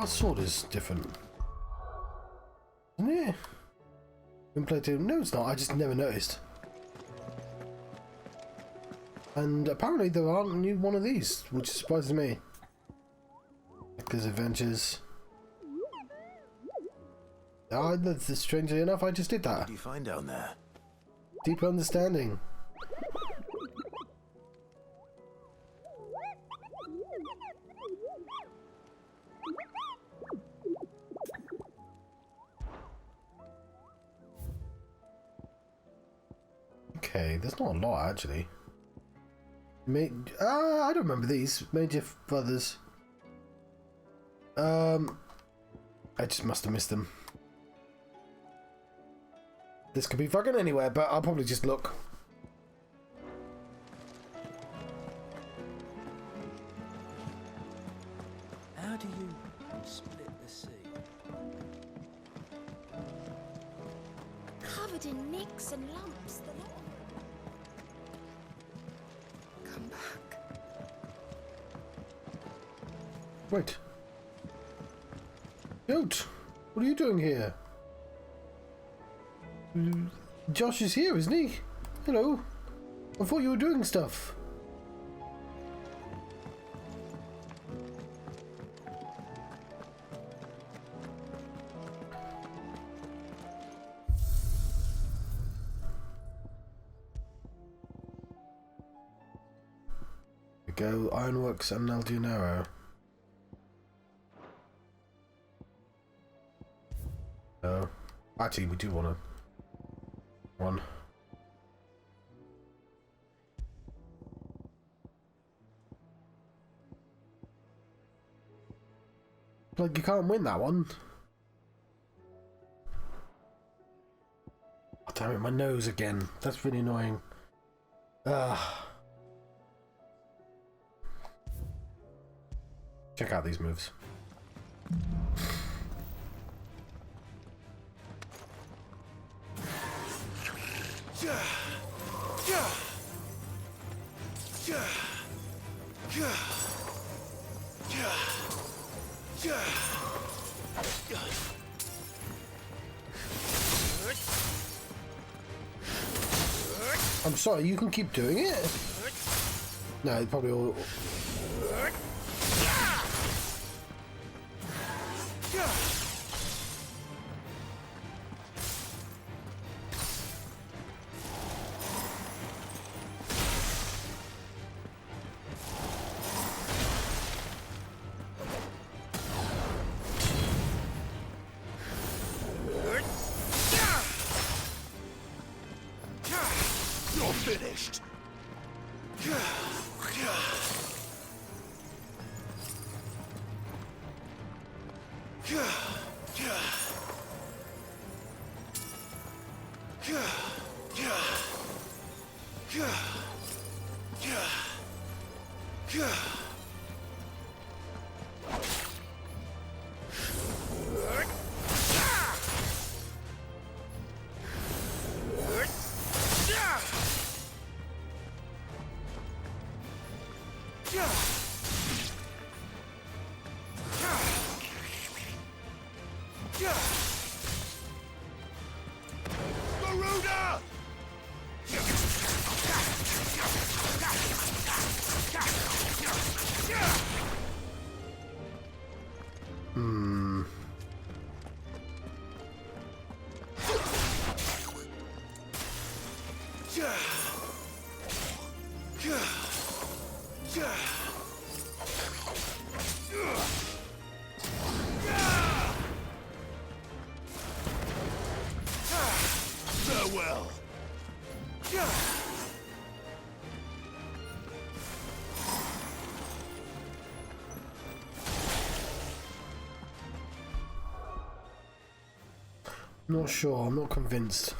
our sword is different. Isn't it? Been played to. No, it's not. I just never noticed. And apparently there aren't new one of these, which surprises me. Because adventures. Ah, that's strangely enough, I just did that. What do you find down there? Deep understanding. Okay, there's not a lot actually. I don't remember these. Major brothers. I just must have missed them. This could be fucking anywhere, but I'll probably just look. How do you split the sea? Covered in nicks and lumps, the lot. Come back. Wait. Goat, what are you doing here? Josh is here, isn't he? Hello. I thought you were doing stuff. We go, Ironworks and El Dinero. No. Actually, we do want to. One. Like, you can't win that one. Oh, damn it, my nose again. That's really annoying. Check out these moves. I'm sorry, you can keep doing it? No, it probably all... Finished. Farewell. Not sure, I'm not convinced.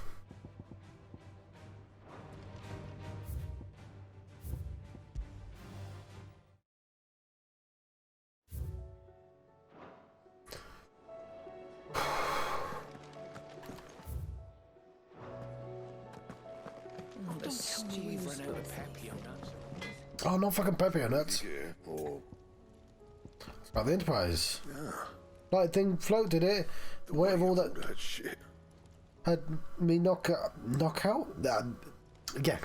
Oh, not fucking Pepe nuts. It's about the Enterprise. like thing floated it. Whatever all that shit. had me knock out. Yeah,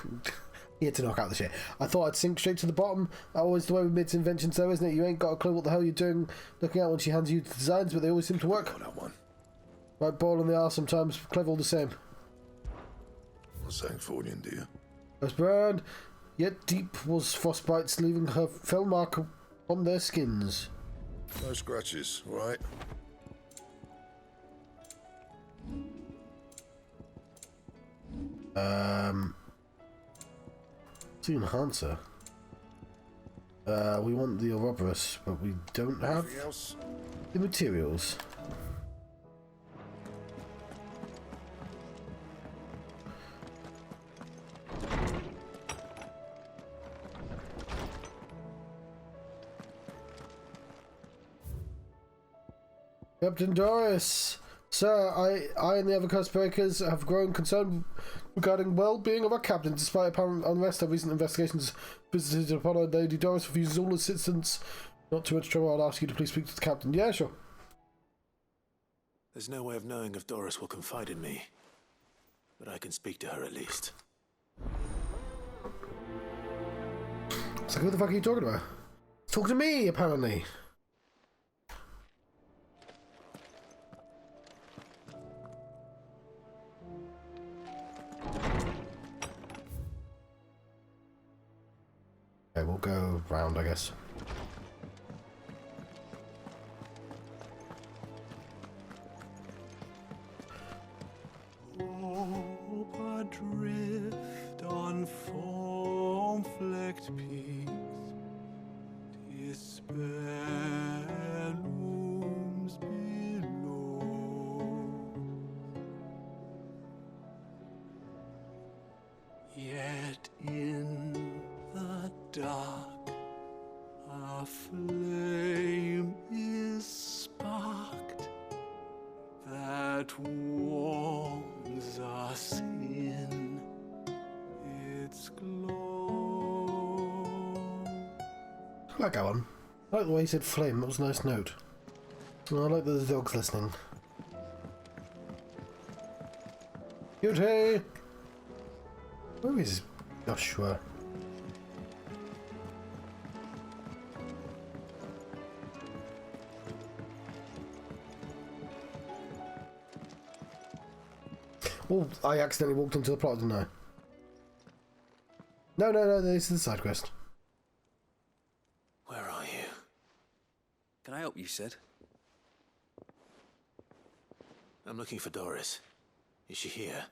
he had to knock out the shit. I thought I'd sink straight to the bottom. Always the way with Mid's inventions, though, isn't it? You ain't got a clue what the hell you're doing looking at when she hands you the designs, but they always seem to work. Oh, that one. Right ball in the arse sometimes. Clever all the same. What's saying Fornian, do you? Was burned, yet deep was frostbites, leaving her fell mark on their skins. No scratches, right? It's the enhancer. We want the Ouroboros, but we don't have Anything else? the materials. Captain Doris! Sir, I and the other coast breakers have grown concerned regarding well-being of our captain. Despite apparent unrest, our recent investigations visited upon our Lady Doris refuses all assistance. Not too much trouble, I'll ask you to please speak to the captain. Yeah, sure. There's no way of knowing if Doris will confide in me. But I can speak to her at least. It's like, who the fuck are you talking about? Talk to me, apparently. Okay, we'll go round, I guess. Hope adrift on foam-flecked peaks, despair looms below. Yet in the dark, a flame is sparked that warms us in its glow. I like that one. I like the way he said flame, that was a nice note. And I like that the dog's listening. Beauty! Where is Joshua? Oh, I accidentally walked into the plot, didn't I? No, this is the side quest. Where are you? Can I help you, Sid? I'm looking for Doris. Is she here?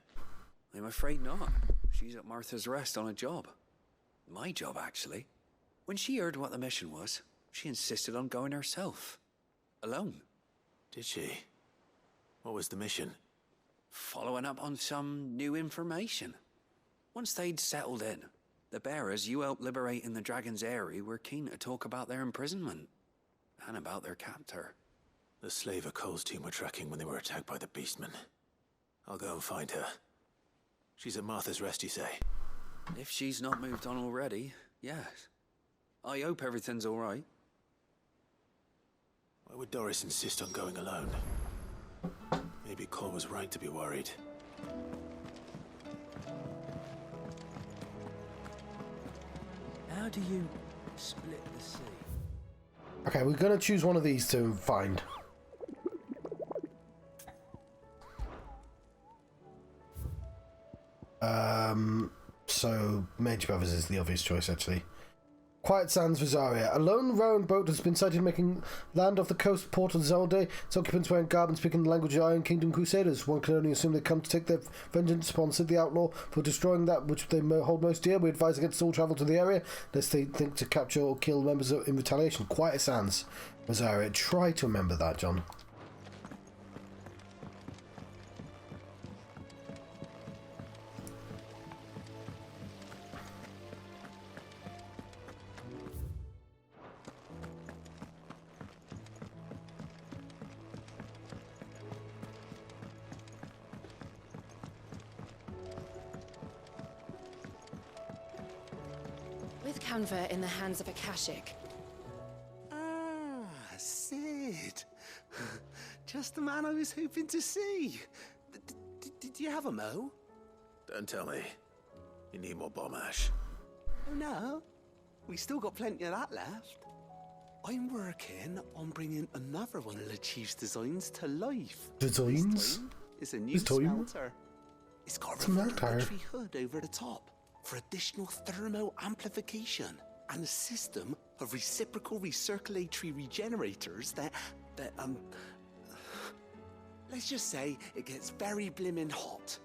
I'm afraid not. She's at Martha's Rest on a job. My job, actually. When she heard what the mission was, she insisted on going herself. Alone. Did she? What was the mission? Following up on some new information. Once they'd settled in, the bearers you helped liberate in the Dragon's Eyrie were keen to talk about their imprisonment. And about their captor. The slaver Cole's team were tracking when they were attacked by the Beastmen. I'll go and find her. She's at Martha's Rest, you say? If she's not moved on already, yes. I hope everything's all right. Why would Doris insist on going alone? Maybe Cole was right to be worried. How do you split the sea? Okay, we're gonna choose one of these to find. So Mage Brothers is the obvious choice, actually. Quiet Sands, Rosaria. A lone rowing boat has been sighted making land off the coast port of Zolde. Its occupants wearing garb and speaking the language of Iron Kingdom Crusaders. One can only assume they come to take their vengeance upon Sid the Outlaw for destroying that which they hold most dear. We advise against all travel to the area, lest they think to capture or kill members in retaliation. Quiet Sands, Rosaria. Try to remember that, John. With Canva in the hands of Akashic. Ah, Sid. did. Just the man I was hoping to see. Did you have a mo? Don't tell me. You need more bomb ash. Oh no, we still got plenty of that left. I'm working on bringing another one of the Chief's designs to life. Designs? It's a new smelter. It's got a reverberatory hood over the top for additional thermo amplification and a system of reciprocal recirculatory regenerators that let's just say it gets very blimmin' hot.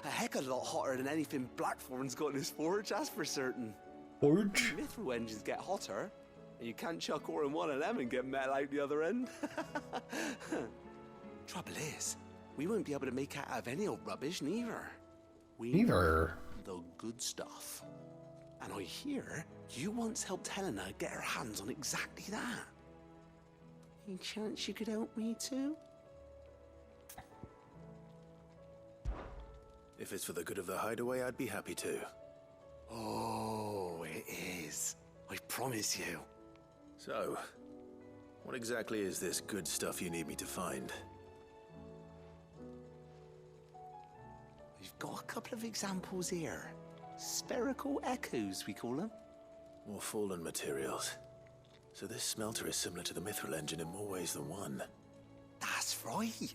A heck of a lot hotter than anything Blackthorn's got in his forge, that's for certain. Forge? Mithril engines get hotter, and you can't chuck ore in one of them and get metal out the other end. Trouble is, we won't be able to make out of any old rubbish, neither. We need the good stuff. And I hear you once helped Helena get her hands on exactly that. Any chance you could help me too? If it's for the good of the hideaway, I'd be happy to. Oh, it is. I promise you. So, what exactly is this good stuff you need me to find? We've got a couple of examples here. Spherical echoes, we call them. More fallen materials. So this smelter is similar to the mithril engine in more ways than one. That's right.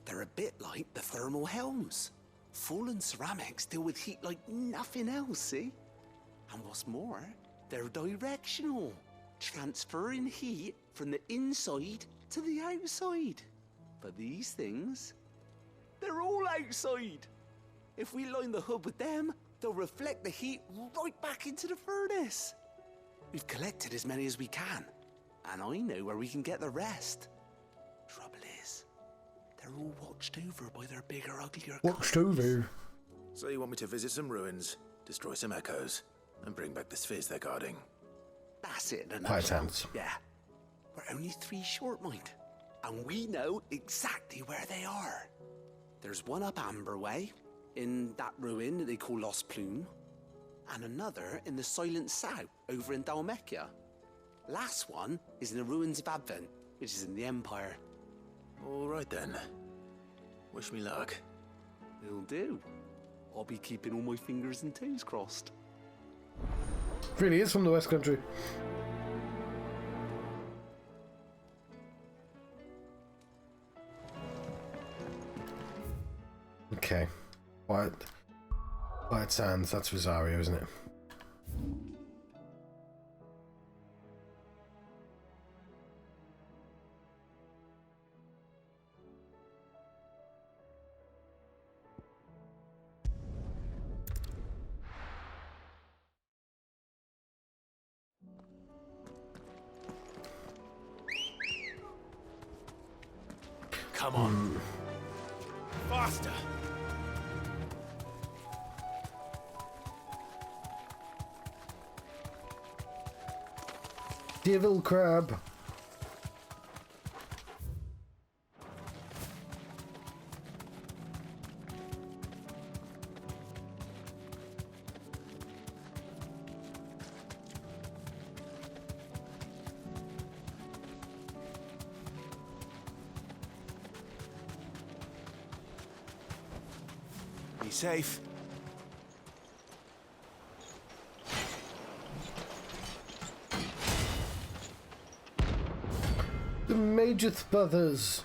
They're a bit like the thermal helms. Fallen ceramics deal with heat like nothing else, see? And what's more, they're directional, transferring heat from the inside to the outside. But these things, they're all outside. If we line the hood with them, they'll reflect the heat right back into the furnace. We've collected as many as we can, and I know where we can get the rest. Trouble is, they're all watched over by their bigger, uglier Watched over? So you want me to visit some ruins, destroy some echoes, and bring back the spheres they're guarding? That's it in a Quite nutshell. tense. Yeah. We're only 3 short, mind. And we know exactly where they are. There's one up Amber Way, in that ruin that they call Lost Plume, and another in the Silent South, over in Dalmekia. Last one is in the ruins of Advent, which is in the Empire. All right then. Wish me luck. Will do. I'll be keeping all my fingers and toes crossed. Really is from the West Country. Okay. White Sands, that's Rosario, isn't it? Come on. Faster! Devil crab. Be safe. The Majorth Brothers.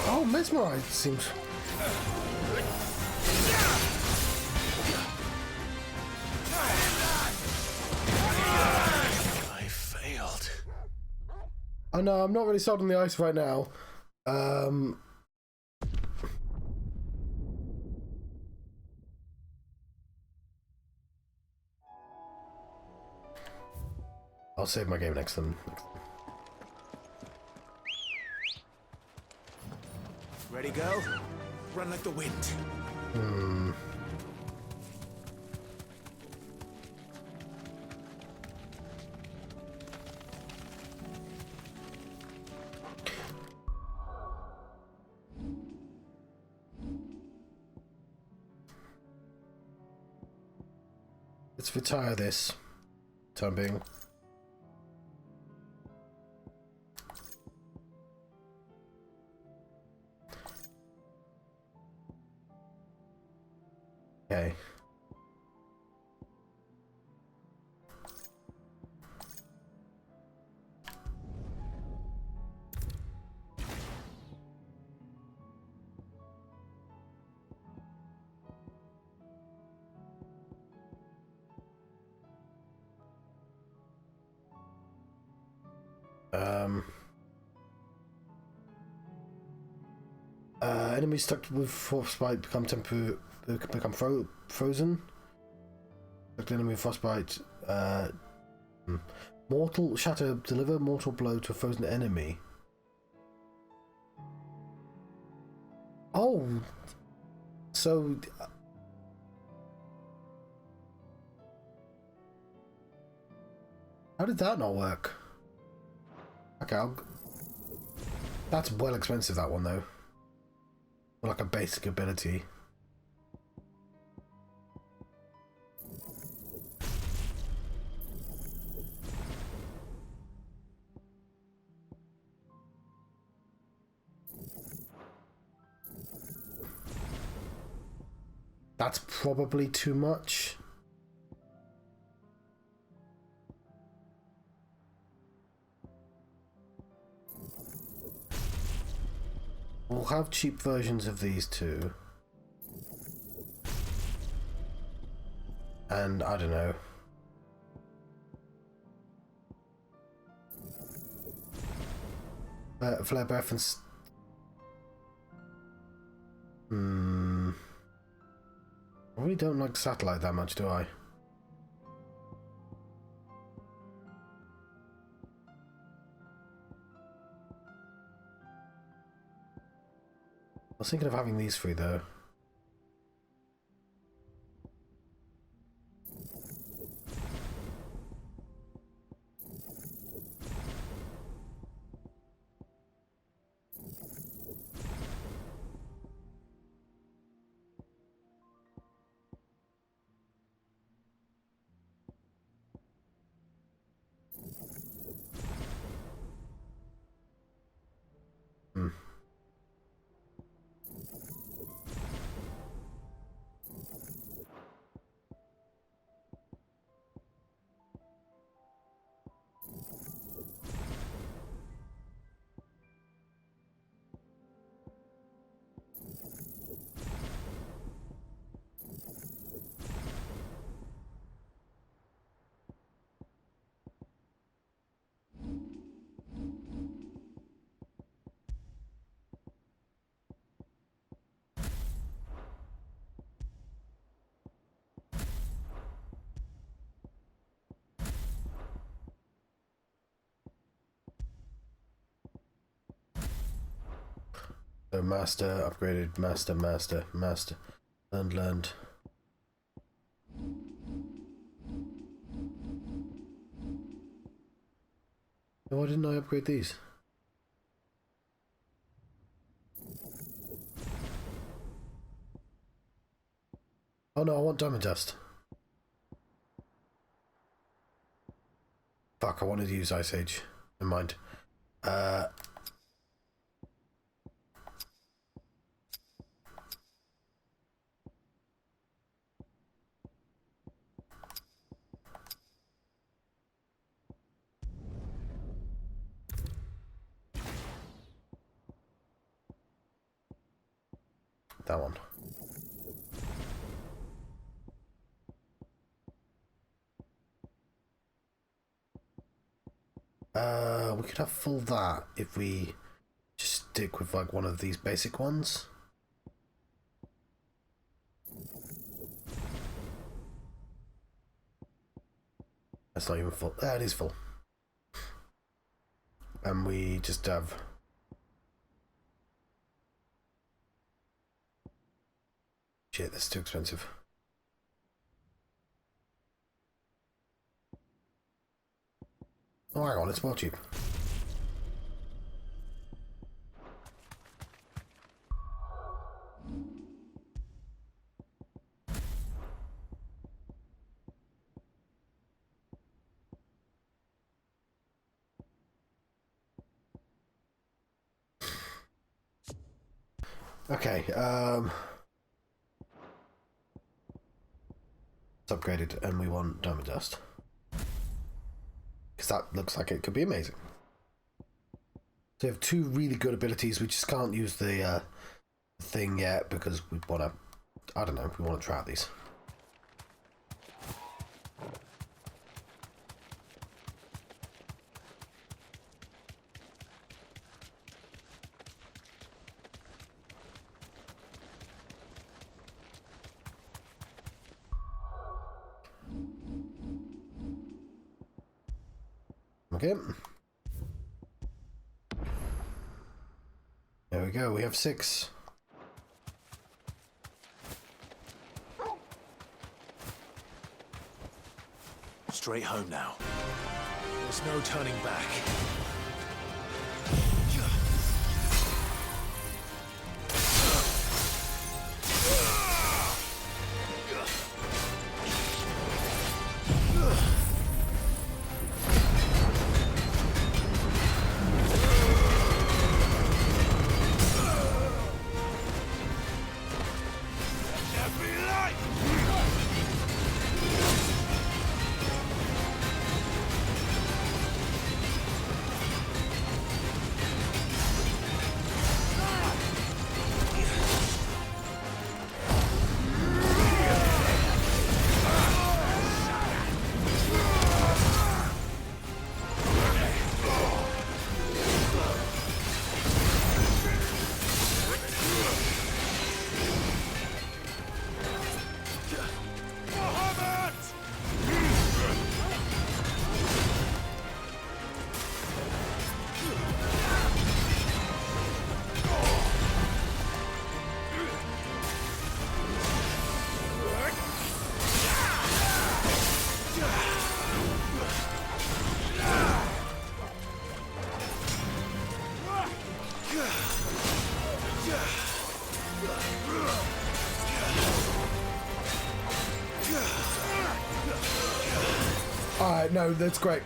Oh, mesmerized seems. I failed. Oh no, I'm not really sold on the ice right now. I'll save my game next time. Ready, go? Run like the wind. Let's retire this. Time being. Okay. Enemies stuck with frostbite become frozen. Stuck enemy with frostbite. Mortal shatter. Deliver mortal blow to a frozen enemy. Oh, so. How did that not work? Okay, that's well expensive, that one, though. Like a basic ability. That's probably too much. We'll have cheap versions of these two. And I don't know. Flare breath and I really don't like satellite that much, do I? I was thinking of having these three though. So master, upgraded, master, learned. Why didn't I upgrade these? Oh no, I want diamond dust. Fuck, I wanted to use Ice Age. Never mind. That one. We could have full that if we just stick with like one of these basic ones. That's not even full. It is full. and we just have... Shit, that's too expensive. Oh, hang on, it's more cheap. Okay, it's upgraded and we want diamond dust. Because that looks like it could be amazing. So we have two really good abilities. We just can't use the thing yet because we want to, I don't know, we want to try out these. Okay. There we go, we have 6. Straight home now. There's no turning back. Alright, no, that's great.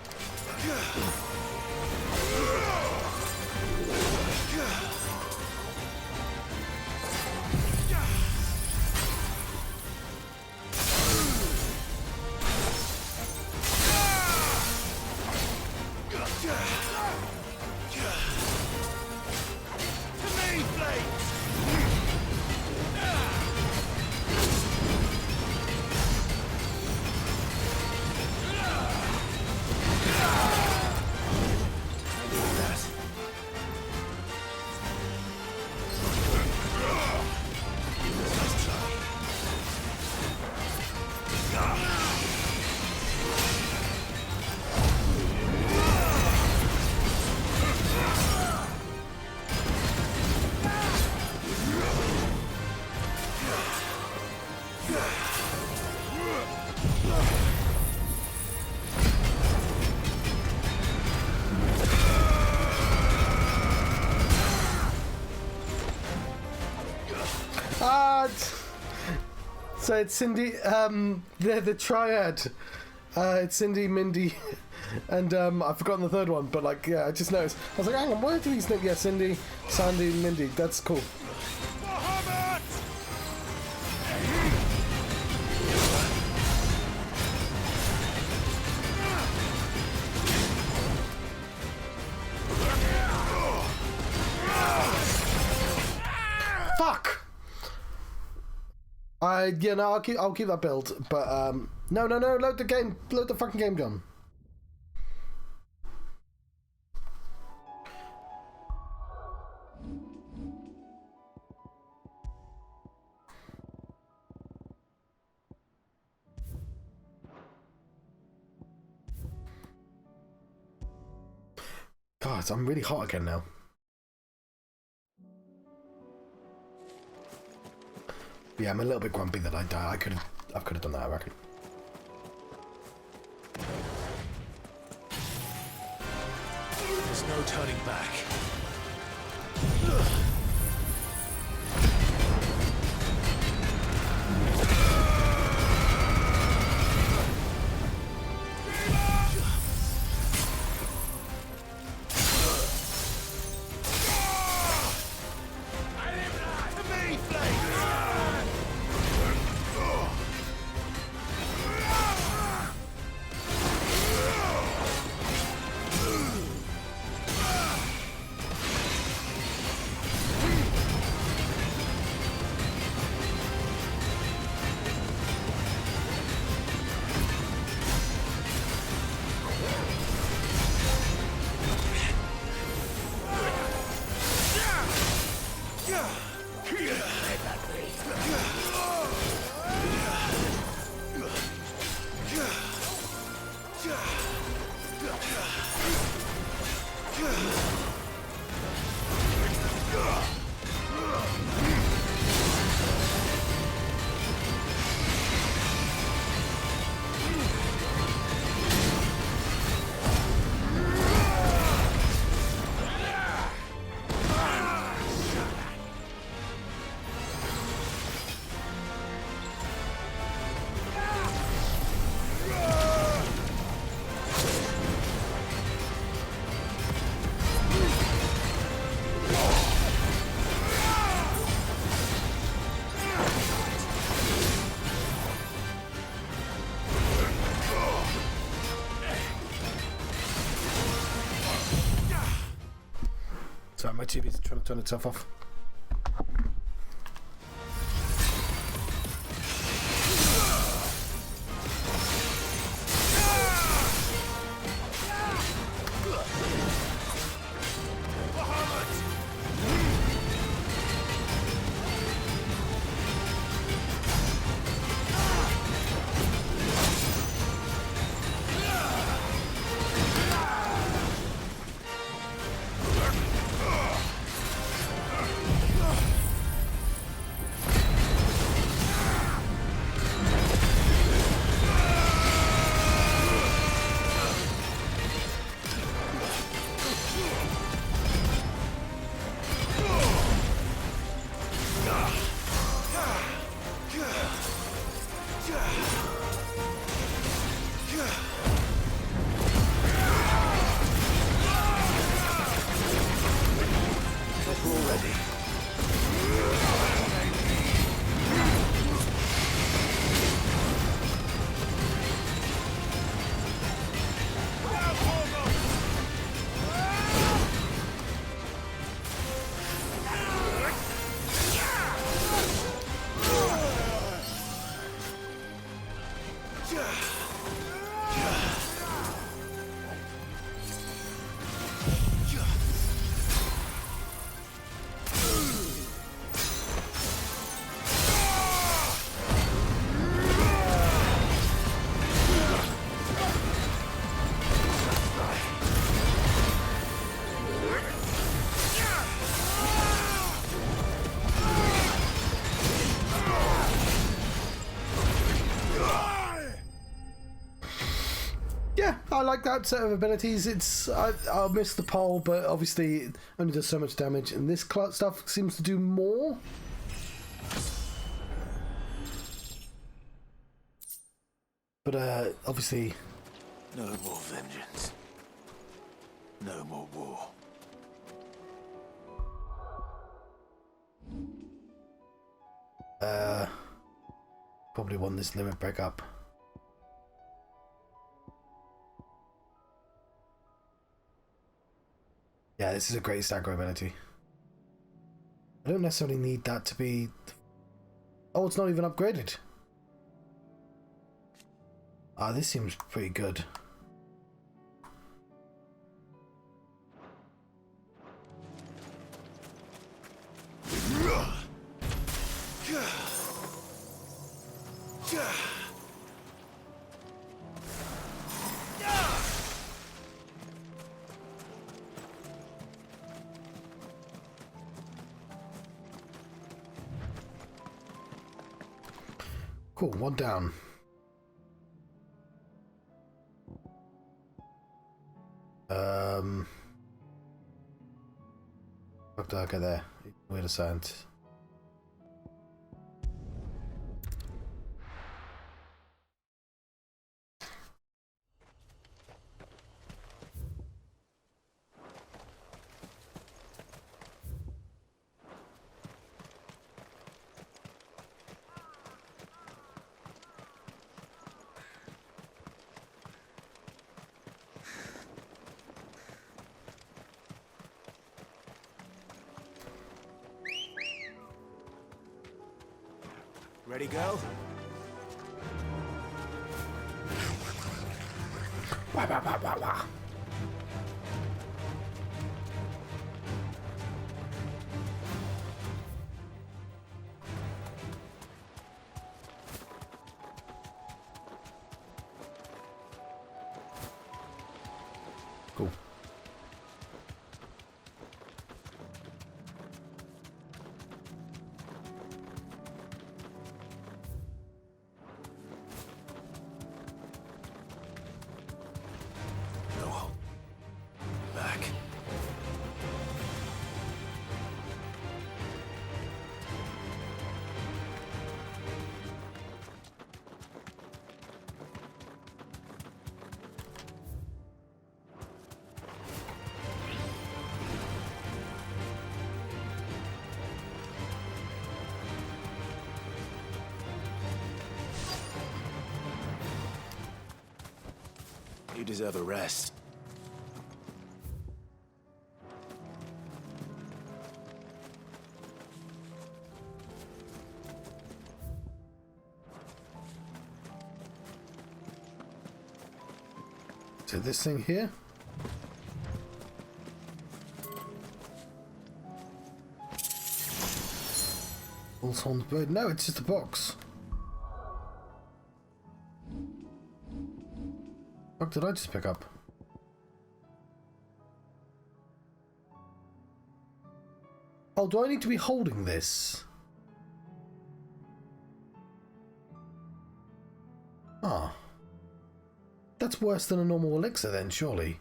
So it's Cindy, they're the triad. It's Cindy, Mindy, and I've forgotten the third one, but like, yeah, I just noticed. I was like, hang on, where do these names? Yeah, Cindy, Sandy, Mindy. That's cool. Fuck. Yeah, no, I'll keep that build, but no, load the fucking game, John. God, God, I'm really hot again now. But yeah, I'm a little bit grumpy that I died. I could have done that, I reckon. There's no turning back. Sorry, my TV's trying to turn itself off. I like that set of abilities. I'll miss the pole, but obviously it only does so much damage, and this stuff seems to do more. But obviously, no more vengeance. No more war. Probably won this limit break up. Yeah, this is a great stagger ability. I don't necessarily need that to be... Oh, it's not even upgraded. Ah, this seems pretty good. Cool, one down. Okay, there. Weird assigned. Ready, go? Wah, wah, wah, wah, wah. Cool. No. Back. You deserve a rest. So this thing here? Bullshorn's bird. No, it's just a box. What did I just pick up? Oh, do I need to be holding this? Ah. That's worse than a normal elixir then, surely.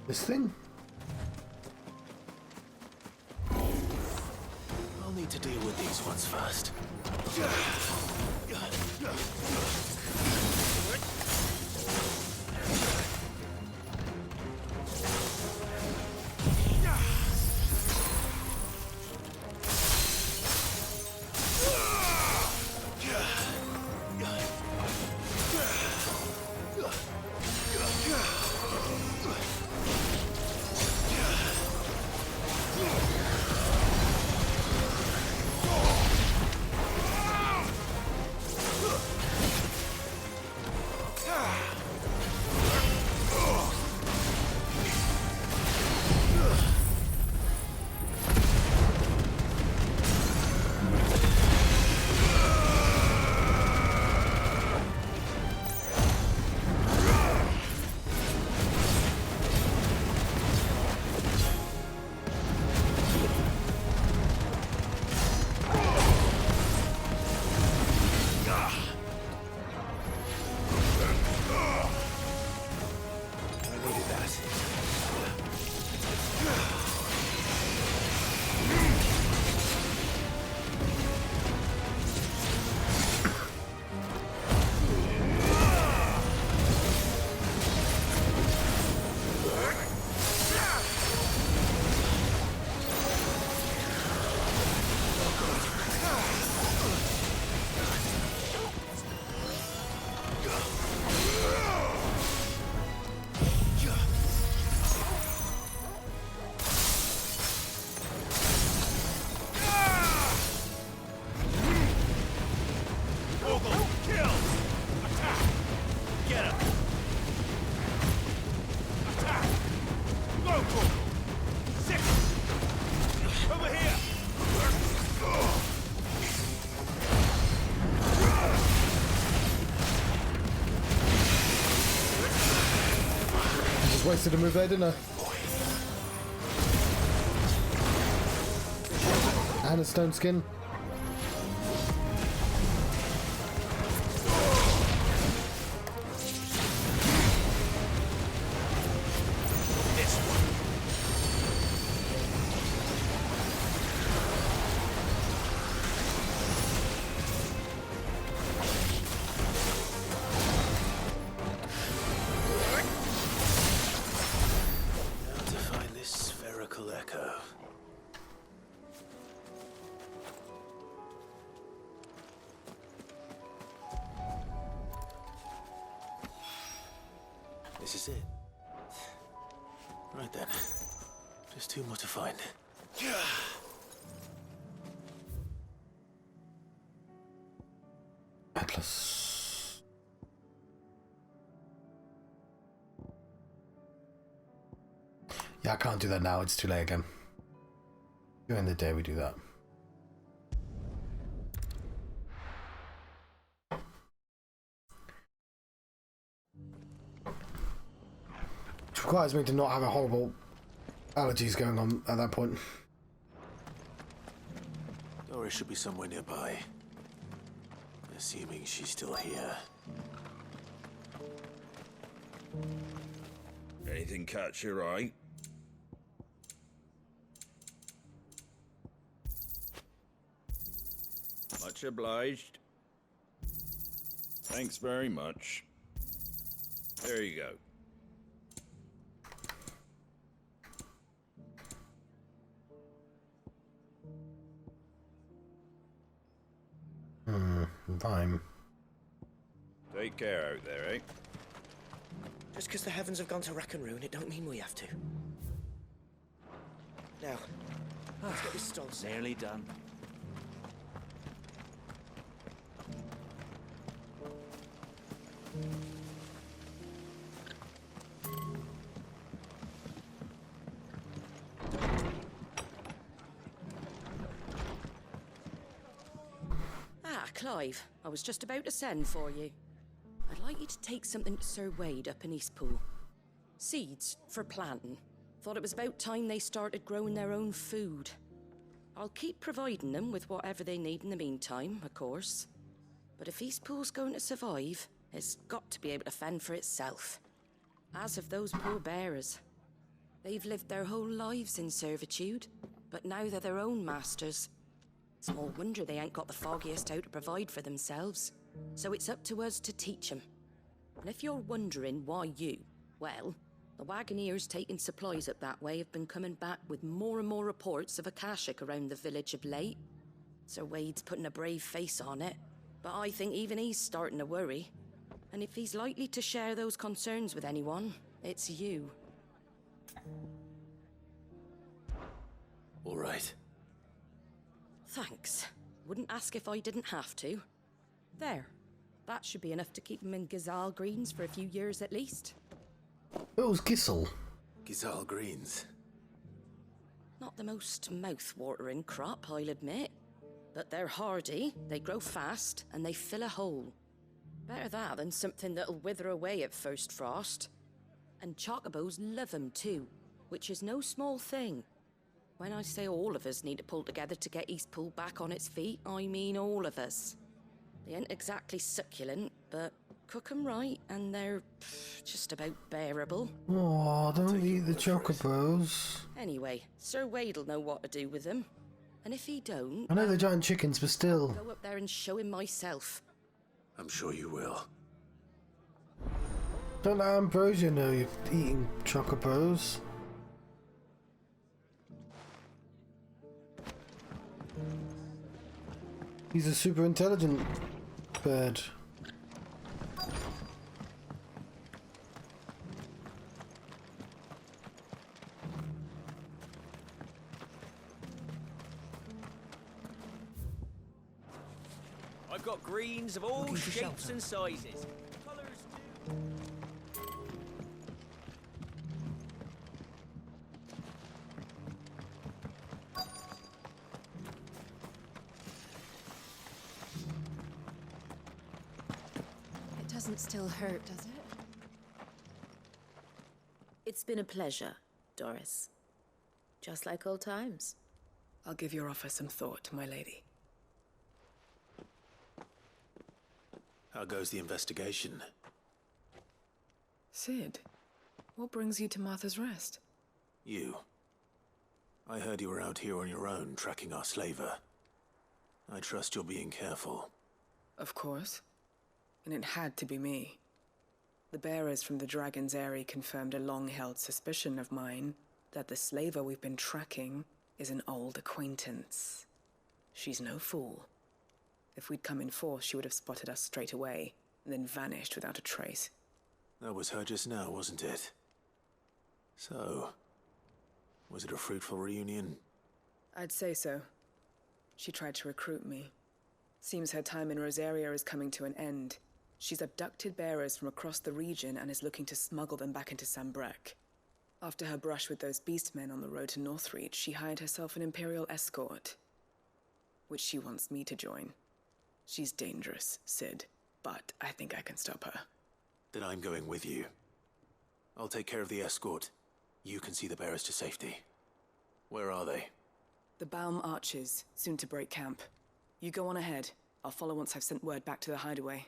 This thing? I'll need to deal with these ones first. wasted a move there, didn't I? And a stone skin. This is it. Right then. Just two more to find. Atlas. Yeah, I can't do that now. It's too late again. During the day we do that. Which requires me to not have a horrible allergies going on at that point. Doris should be somewhere nearby. Assuming she's still here. Anything catch your eye? Much obliged. Thanks very much. There you go. Fine. Take care out there, eh? Just because the heavens have gone to rack and ruin, it don't mean we have to. Now, let's get this stall set. Nearly done. Clive, I was just about to send for you. I'd like you to take something to Sir Wade up in Eastpool. Seeds for planting. Thought it was about time they started growing their own food. I'll keep providing them with whatever they need in the meantime, of course. But if Eastpool's going to survive, it's got to be able to fend for itself. As have those poor bearers. They've lived their whole lives in servitude, but now they're their own masters. Small wonder they ain't got the foggiest how to provide for themselves. So it's up to us to teach them. And if you're wondering why you, well, the wagoneers taking supplies up that way have been coming back with more and more reports of Akashic around the village of late. Sir Wade's putting a brave face on it, but I think even he's starting to worry. And if he's likely to share those concerns with anyone, it's you. All right. Thanks. Wouldn't ask if I didn't have to. There. That should be enough to keep him in Gazal Greens for a few years at least. It was Gissel. Gazal Greens. Not the most mouth-watering crop, I'll admit. But they're hardy, they grow fast, and they fill a hole. Better that than something that'll wither away at first frost. And chocobos love 'em too, which is no small thing. When I say all of us need to pull together to get Eastpool back on its feet, I mean all of us. They ain't exactly succulent, but cook 'em right, and they're just about bearable. Oh, don't eat the chocobos. Anyway, Sir Wade'll know what to do with them. And if he don't... I know they're giant chickens, but still. I'll go up there and show him myself. I'm sure you will. Don't let Ambrosia know you're eating chocobos. He's a super intelligent bird. I've got greens of all shapes and sizes. Colours too. It doesn't still hurt, does it? It's been a pleasure, Doris. Just like old times. I'll give your offer some thought, my lady. How goes the investigation? Sid, what brings you to Martha's Rest? You. I heard you were out here on your own, tracking our slaver. I trust you're being careful. Of course. And it had to be me. The bearers from the Dragon's Eyrie confirmed a long-held suspicion of mine that the slaver we've been tracking is an old acquaintance. She's no fool. If we'd come in force, she would have spotted us straight away, and then vanished without a trace. That was her just now, wasn't it? So, was it a fruitful reunion? I'd say so. She tried to recruit me. Seems her time in Rosaria is coming to an end. She's abducted bearers from across the region and is looking to smuggle them back into Sambrek. After her brush with those beastmen on the road to Northreach, she hired herself an Imperial escort, which she wants me to join. She's dangerous, Sid, but I think I can stop her. Then I'm going with you. I'll take care of the escort. You can see the bearers to safety. Where are they? The Baum Archers, soon to break camp. You go on ahead. I'll follow once I've sent word back to the hideaway.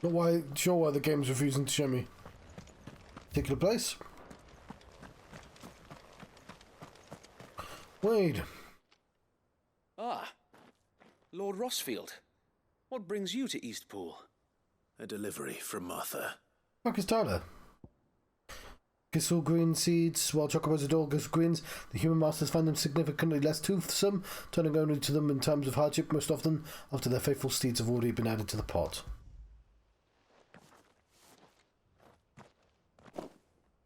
Not sure why the game's refusing to show me. Particular place? Wade. Ah, Lord Rossfield. What brings you to Eastpool? A delivery from Martha. Marcus Tyler. Gissel green seeds. While chocobos adore Gissel greens, the human masters find them significantly less toothsome, turning only to them in times of hardship, most often after their faithful steeds have already been added to the pot.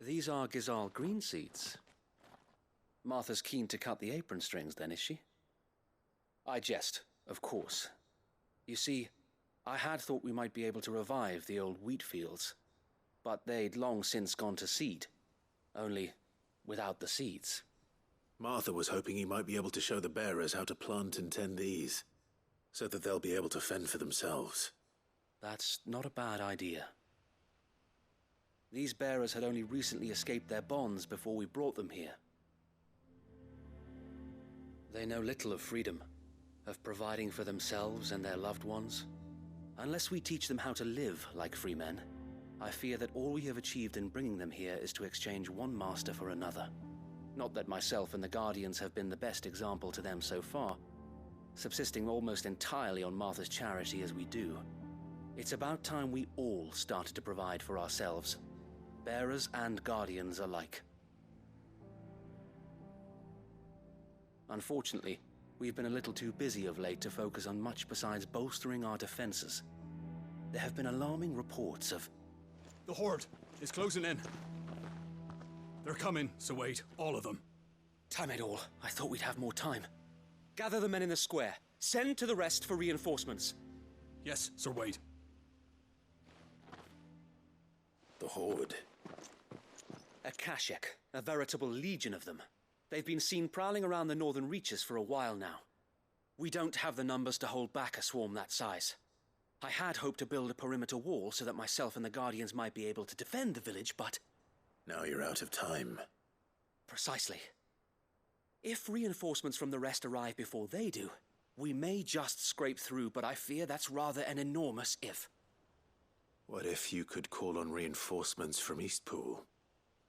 These are Gizal green seeds. Martha's keen to cut the apron strings, then, is she? I jest, of course. You see, I had thought we might be able to revive the old wheat fields, but they'd long since gone to seed, only without the seeds. Martha was hoping he might be able to show the bearers how to plant and tend these, so that they'll be able to fend for themselves. That's not a bad idea. These bearers had only recently escaped their bonds before we brought them here. They know little of freedom, of providing for themselves and their loved ones. Unless we teach them how to live like free men, I fear that all we have achieved in bringing them here is to exchange one master for another. Not that myself and the Guardians have been the best example to them so far, subsisting almost entirely on Martha's charity as we do. It's about time we all started to provide for ourselves, bearers and Guardians alike. Unfortunately, we've been a little too busy of late to focus on much besides bolstering our defenses. There have been alarming reports of... The Horde is closing in. They're coming, so wait, all of them. Time it all. I thought we'd have more time. Gather the men in the square. Send to the rest for reinforcements. Yes, Sir Wade. The Horde. A Kashek, a veritable legion of them. They've been seen prowling around the northern reaches for a while now. We don't have the numbers to hold back a swarm that size. I had hoped to build a perimeter wall so that myself and the Guardians might be able to defend the village, but... Now you're out of time. Precisely. If reinforcements from the rest arrive before they do, we may just scrape through, but I fear that's rather an enormous if. What if you could call on reinforcements from Eastpool?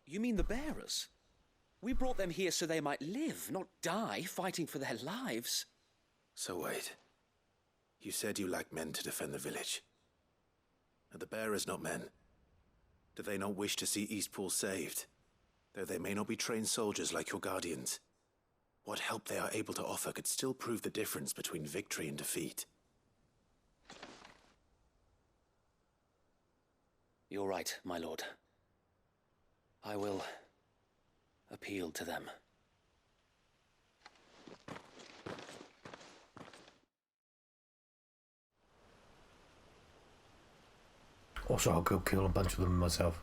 You mean the bearers? We brought them here so they might live, not die, fighting for their lives. So wait. You said you lack men to defend the village. Are the bearers not men? Do they not wish to see Eastpool saved? Though they may not be trained soldiers like your guardians, what help they are able to offer could still prove the difference between victory and defeat. You're right, my lord. I will appeal to them. Also, I'll go kill a bunch of them myself.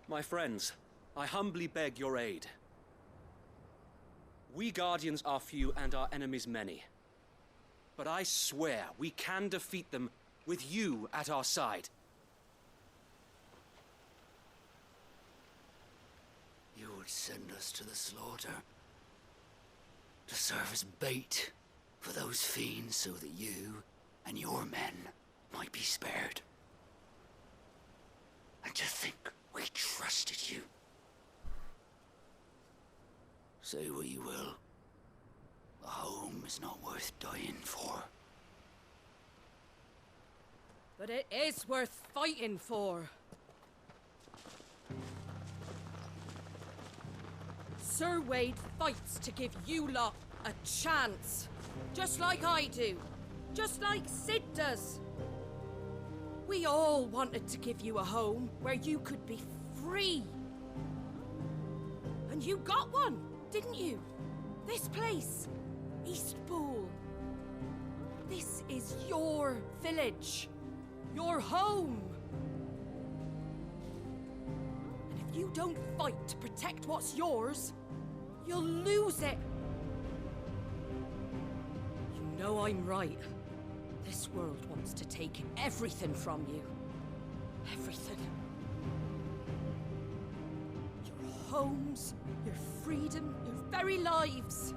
My friends, I humbly beg your aid. We Guardians are few and our enemies many. But I swear we can defeat them with you at our side. You would send us to the slaughter, to serve as bait for those fiends so that you and your men might be spared. And to think we trusted you. Say what you will, a home is not worth dying for. But it is worth fighting for. Sir Wade fights to give you lot a chance. Just like I do. Just like Sid does. We all wanted to give you a home where you could be free. And you got one, didn't you? This place, Eastpool. This is your village. Your home. And if you don't fight to protect what's yours, you'll lose it. You know I'm right. This world wants to take everything from you. Everything. Your homes, your freedom, your very lives.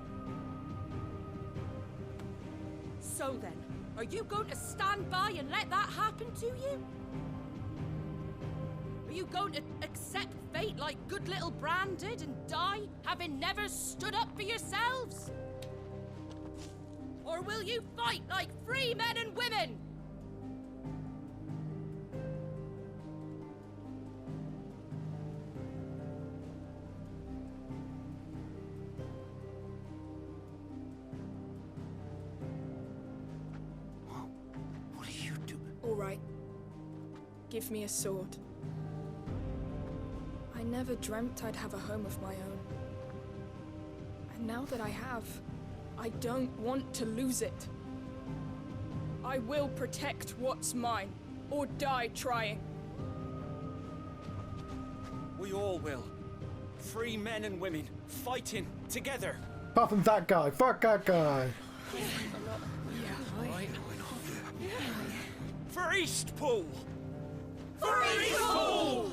So then, are you going to stand by and let that happen to you? Are you going to accept fate like good little Bran did and die, having never stood up for yourselves? Or will you fight like free men and women? What do you do? All right. Give me a sword. I never dreamt I'd have a home of my own. And now that I have, I don't want to lose it. I will protect what's mine, or die trying. We all will. Free men and women, fighting together. Apart from that guy. Fuck that guy. For Eastpool! For Eastpool!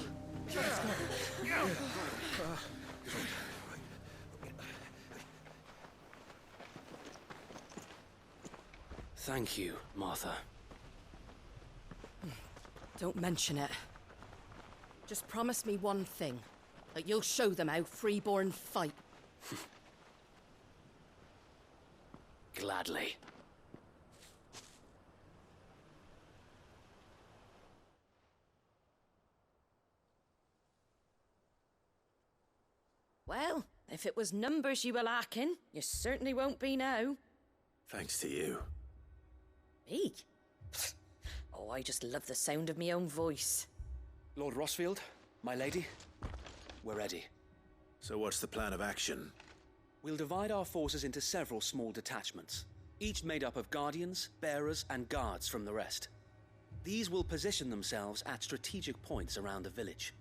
Thank you, Martha. Don't mention it. Just promise me one thing. That you'll show them how freeborn fight. Gladly. Well, if it was numbers you were lacking, you certainly won't be now. Thanks to you. Me? Oh, I just love the sound of my own voice. Lord Rossfield, my lady, we're ready. So what's the plan of action? We'll divide our forces into several small detachments, each made up of guardians, bearers, and guards from the rest. These will position themselves at strategic points around the village.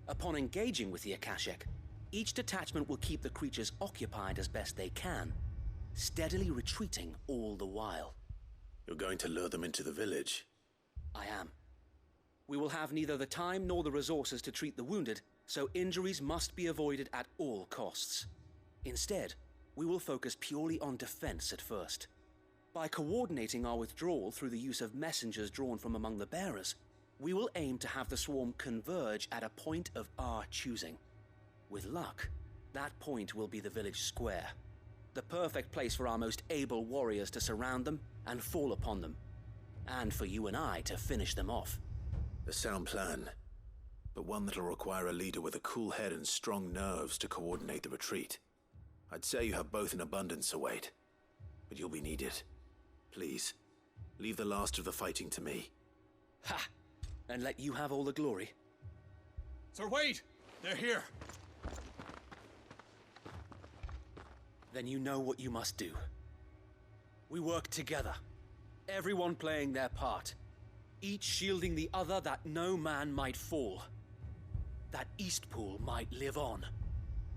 Upon engaging with the Akashic, each detachment will keep the creatures occupied as best they can, steadily retreating all the while. You're going to lure them into the village? I am. We will have neither the time nor the resources to treat the wounded, so injuries must be avoided at all costs. Instead, we will focus purely on defense at first. By coordinating our withdrawal through the use of messengers drawn from among the bearers, we will aim to have the swarm converge at a point of our choosing. With luck, that point will be the village square, the perfect place for our most able warriors to surround them and fall upon them, and for you and I to finish them off. A sound plan. but one that'll require a leader with a cool head and strong nerves to coordinate the retreat. I'd say you have both in abundance, Sir Wade, but you'll be needed. Please, leave the last of the fighting to me. Ha! And let you have all the glory? Sir Wade! They're here! Then you know what you must do. We work together, everyone playing their part, each shielding the other that no man might fall, that Eastpool might live on.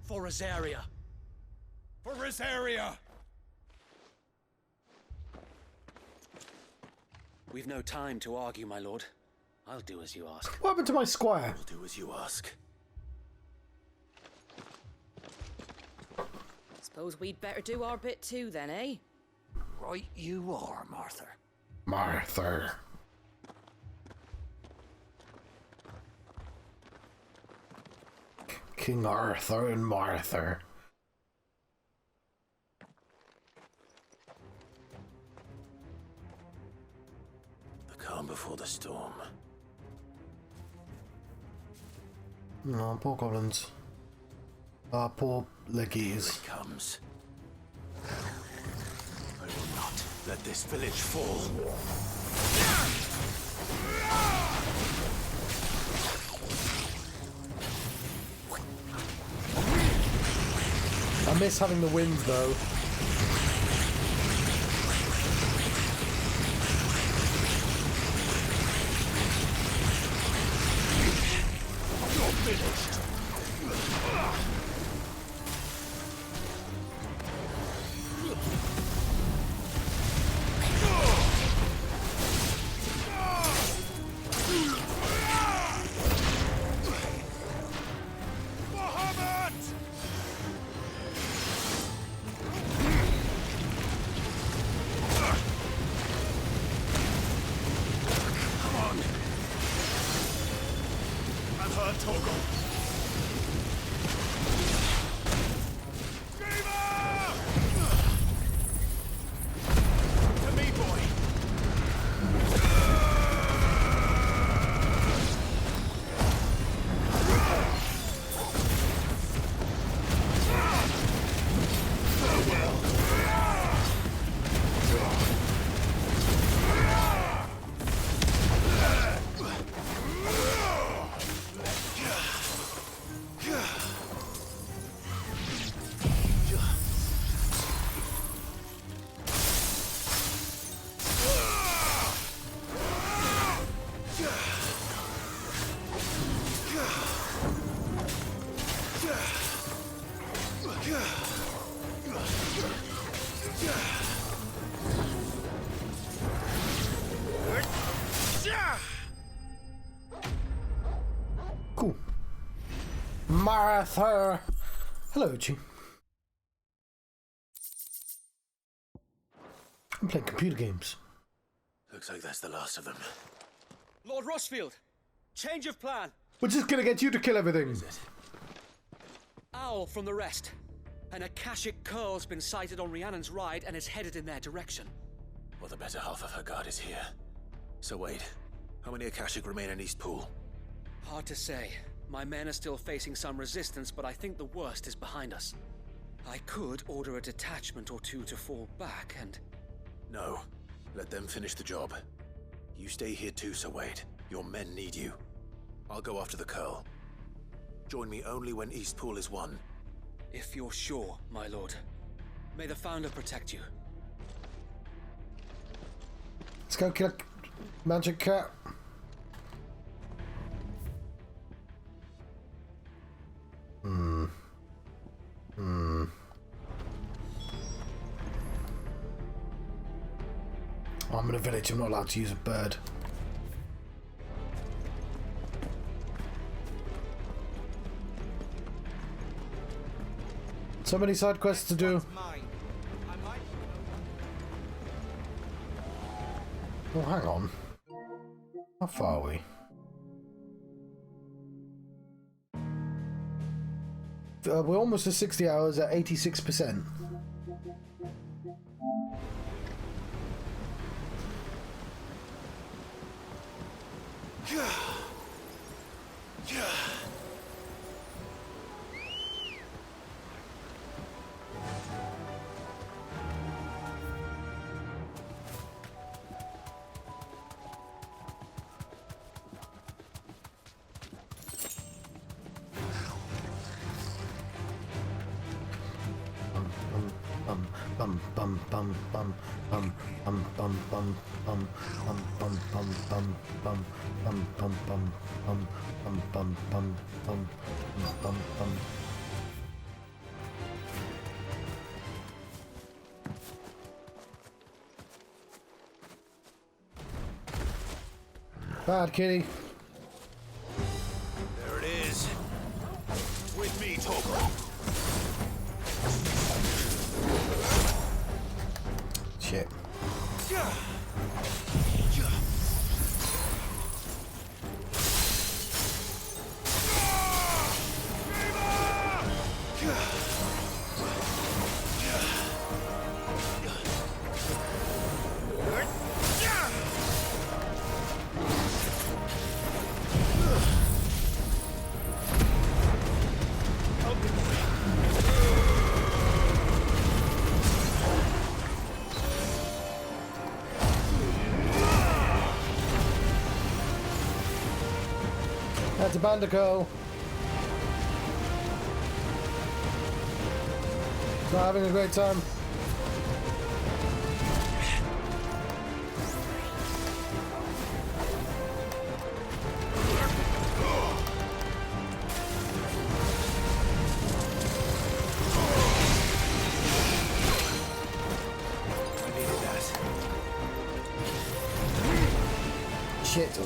For Rosaria! For Rosaria! We've no time to argue, my lord. I'll do as you ask. What happened to my squire? I'll do as you ask. Suppose we'd better do our bit too then, eh? Right you are, Martha. Martha. King Arthur and Martha. The calm before the storm. No, poor goblins. Poor leggies. Here it comes. I will not let this village fall. I miss having the wind though. You're finished. Cool. Martha. Hello, Uchi. I'm playing computer games. Looks like that's the last of them. Lord Rossfield, change of plan. We're just gonna get you to kill everything. Owl from the rest. An Akashic curl's been sighted on Rhiannon's ride and is headed in their direction. Well, the better half of her guard is here. So wait, how many Akashic remain in Eastpool? Hard to say. My men are still facing some resistance, but I think the worst is behind us. I could order a detachment or two to fall back and... No. Let them finish the job. You stay here too, Sir Wade. Your men need you. I'll go after the Curl. Join me only when Eastpool is won. If you're sure, my lord. May the Founder protect you. Let's go kill a magic cat. I'm in a village, I'm not allowed to use a bird. So many side quests to do. Oh, hang on. How far are we? We're almost at 60 hours at 86%. Bad kitty. There it is. With me, Toggle. Shit. That's a bandicoot. Not having a great time. Shit.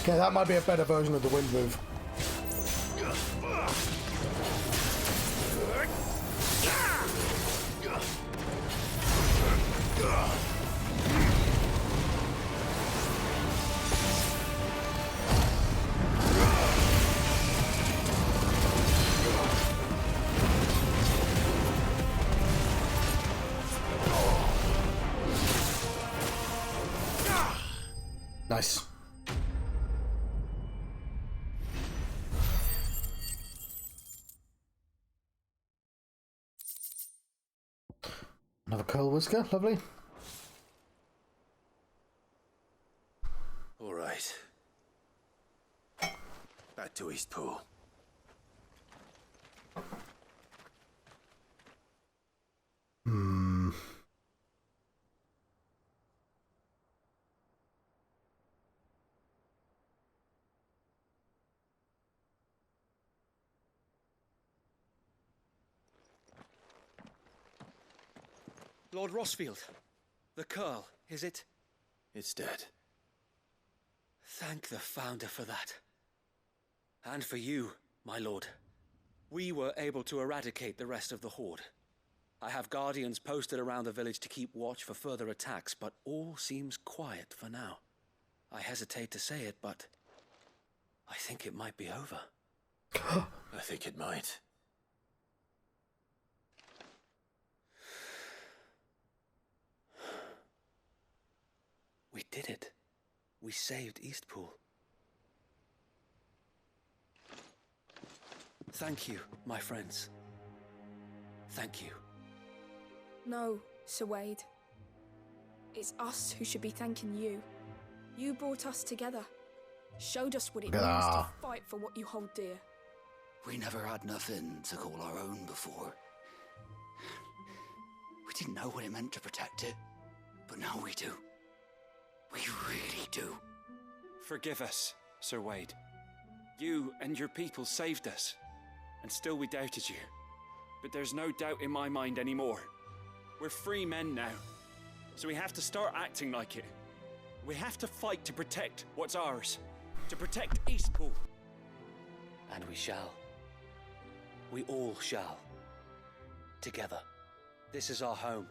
Okay, that might be a better version of the wind move. Nice. Another coal whisker, lovely. All right. Back to Eastpool. Lord Rossfield, the Curl, is it? It's dead. Thank the Founder for that. And for you, my lord. We were able to eradicate the rest of the Horde. I have guardians posted around the village to keep watch for further attacks, but all seems quiet for now. I hesitate to say it, but I think it might be over. I think it might. We did it. We saved Eastpool. Thank you, my friends. Thank you. No, Sir Wade. It's us who should be thanking you. You brought us together. Showed us what it means to fight for what you hold dear. We never had nothing to call our own before. We didn't know what it meant to protect it, but now we do. We really do. Forgive us, Sir Wade. You and your people saved us, and still we doubted you. But there's no doubt in my mind anymore. We're free men now, so we have to start acting like it. We have to fight to protect what's ours, to protect Eastpool. And we shall. We all shall. Together. This is our home.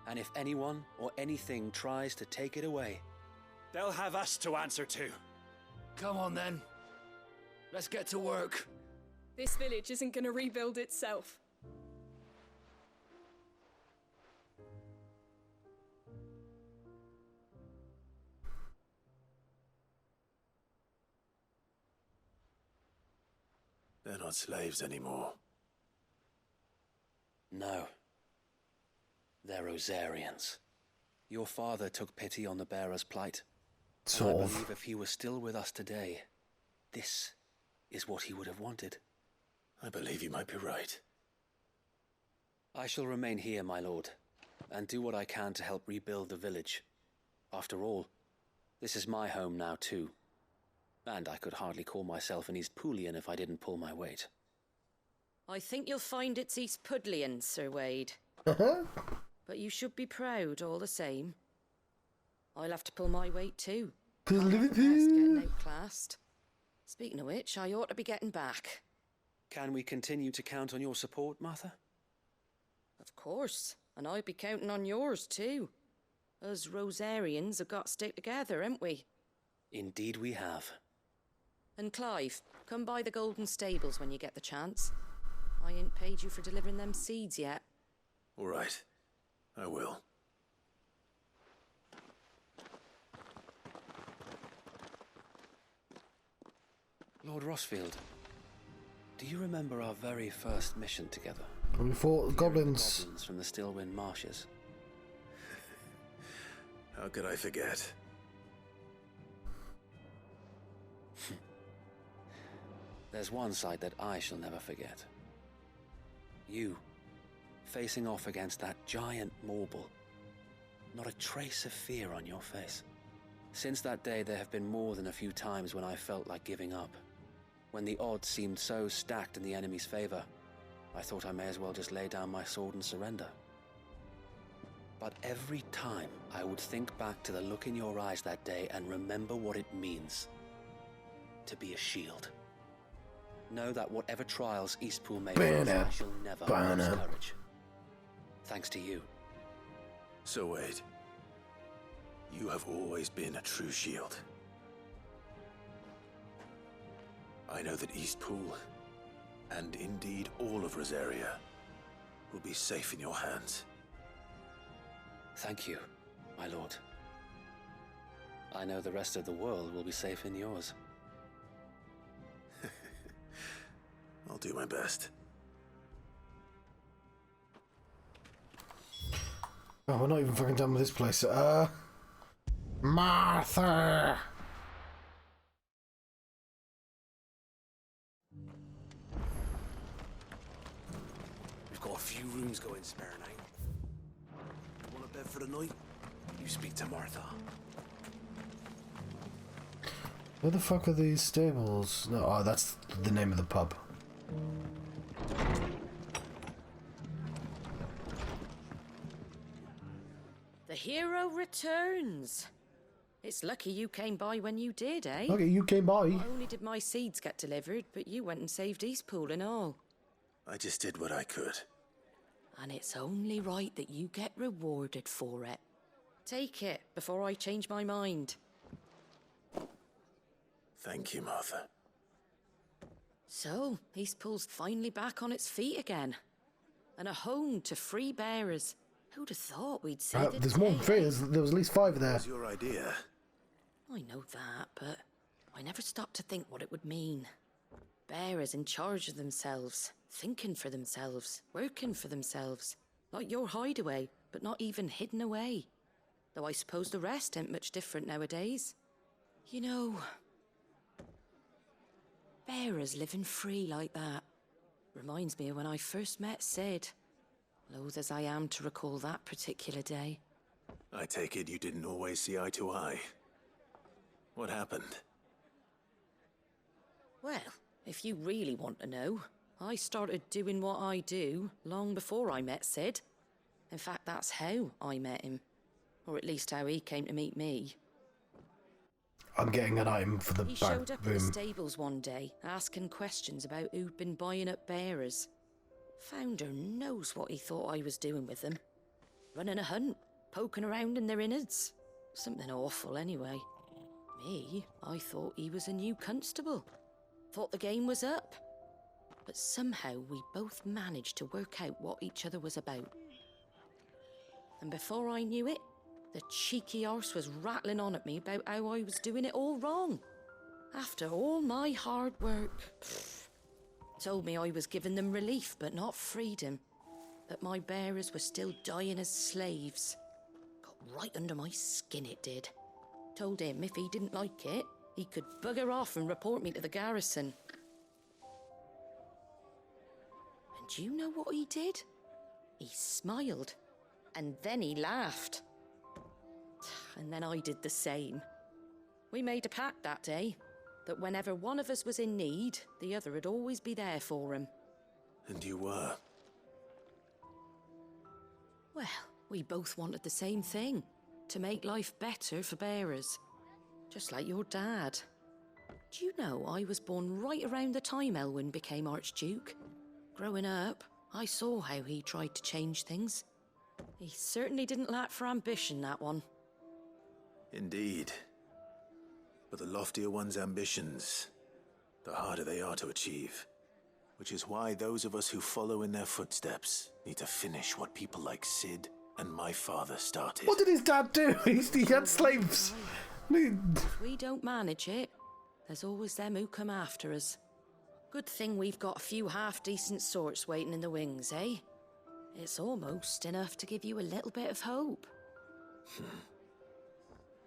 And if anyone or anything tries to take it away, they'll have us to answer to. Come on then. Let's get to work. This village isn't gonna rebuild itself. They're not slaves anymore. no. They're Rosarians. Your father took pity on the bearer's plight. Sort and I of. believe if he was still with us today, this is what he would have wanted. I believe you might be right. I shall remain here, my lord, and do what I can to help rebuild the village. After all, this is my home now too. And I could hardly call myself an East Poolian if I didn't pull my weight. I think you'll find it's East Pudlian, Sir Wade. But you should be proud all the same. I'll have to pull my weight too. Getting outclassed. Speaking of which, I ought to be getting back. Can we continue to count on your support, Martha? Of course, and I'll be counting on yours too. Us Rosarians have got to stick together, haven't we? Indeed we have. And Clive, come by the Golden Stables when you get the chance. I ain't paid you for delivering them seeds yet. All right, I will. Lord Rossfield, do you remember our very first mission together? We fought goblins. Goblins from the Stillwind Marshes. How could I forget? There's one sight that I shall never forget. You, facing off against that giant Morble. Not a trace of fear on your face. Since that day, there have been more than a few times when I felt like giving up. When the odds seemed so stacked in the enemy's favor, I thought I may as well just lay down my sword and surrender. But every time, I would think back to the look in your eyes that day and remember what it means to be a shield. Know that whatever trials Eastpool may face, I shall never lose courage. Thanks to you. So Wade, you have always been a true shield. I know that Eastpool, and indeed all of Rosaria, will be safe in your hands. Thank you, my lord. I know the rest of the world will be safe in yours. I'll do my best. Oh, we're not even fucking done with this place. Martha! We've got a few rooms going spare now. You want a bed for the night? You speak to Martha. Where the fuck are these stables? No, oh, that's the name of the pub. The hero returns. It's lucky you came by when you did, eh? Okay, you came by. Not only did my seeds get delivered, but you went and saved Eastpool and all. I just did what I could. And it's only right that you get rewarded for it. Take it before I change my mind. Thank you, Martha. So, Eastpool's finally back on its feet again. And a home to free bearers. Who'd have thought we'd see the There's more than three. day? There was at least 5 there. It was your idea. I know that, but I never stopped to think what it would mean. Bearers in charge of themselves, thinking for themselves, working for themselves. Like your hideaway, but not even hidden away. Though I suppose the rest ain't much different nowadays. You know, bearers living free like that reminds me of when I first met Sid. Loath as I am to recall that particular day. I take it you didn't always see eye to eye. What happened? Well, if you really want to know, I started doing what I do long before I met Sid. In fact, that's how I met him. Or at least how he came to meet me. I'm getting an item for the He back showed up at the room. stables one day, asking questions about who'd been buying up bearers. Founder knows what he thought I was doing with them. Running a hunt, poking around in their innards. Something awful anyway. Me, I thought he was a new constable. Thought the game was up. But somehow we both managed to work out what each other was about. And before I knew it, the cheeky arse was rattling on at me about how I was doing it all wrong. After all my hard work. Told me I was giving them relief, but not freedom. That my bearers were still dying as slaves. Got right under my skin, it did. Told him if he didn't like it, he could bugger off and report me to the garrison. And do you know what he did? He smiled. And then he laughed. And then I did the same. We made a pact that day, that whenever one of us was in need, the other would always be there for him. And you were? Well, we both wanted the same thing, to make life better for bearers. Just like your dad. Do you know I was born right around the time Elwyn became Archduke? Growing up, I saw how he tried to change things. He certainly didn't lack for ambition, that one. Indeed. But the loftier one's ambitions, the harder they are to achieve. Which is why those of us who follow in their footsteps need to finish what people like Sid and my father started. What did his dad do? He had slaves. If we don't manage it, there's always them who come after us. Good thing we've got a few half-decent sorts waiting in the wings, eh? It's almost enough to give you a little bit of hope.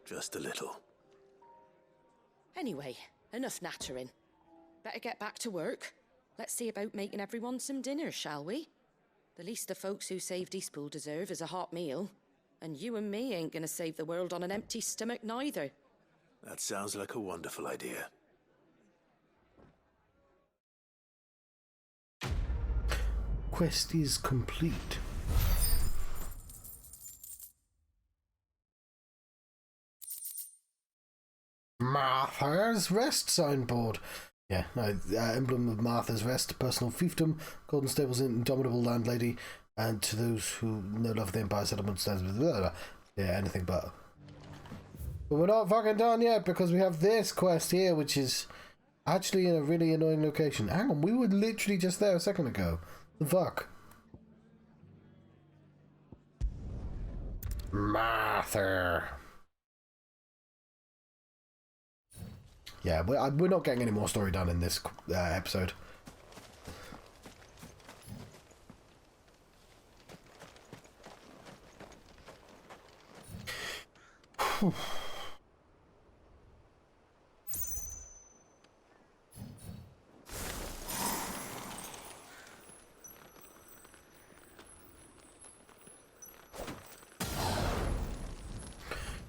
Just a little. Anyway, enough nattering. Better get back to work. Let's see about making everyone some dinner, shall we? The least the folks who saved Eastpool deserve is a hot meal. And you and me ain't gonna save the world on an empty stomach neither. That sounds like a wonderful idea. Quest is complete. Martha's Rest signboard. Yeah, no, emblem of Martha's Rest, personal fiefdom, Golden Stable's indomitable landlady, and to those who no love the Empire settlement stands with blah, blah, blah. Yeah, anything but. But we're not fucking done yet because we have this quest here, which is actually in a really annoying location. Hang on, we were literally just there a second ago. The fuck? Martha. Yeah, we're not getting any more story done in this episode.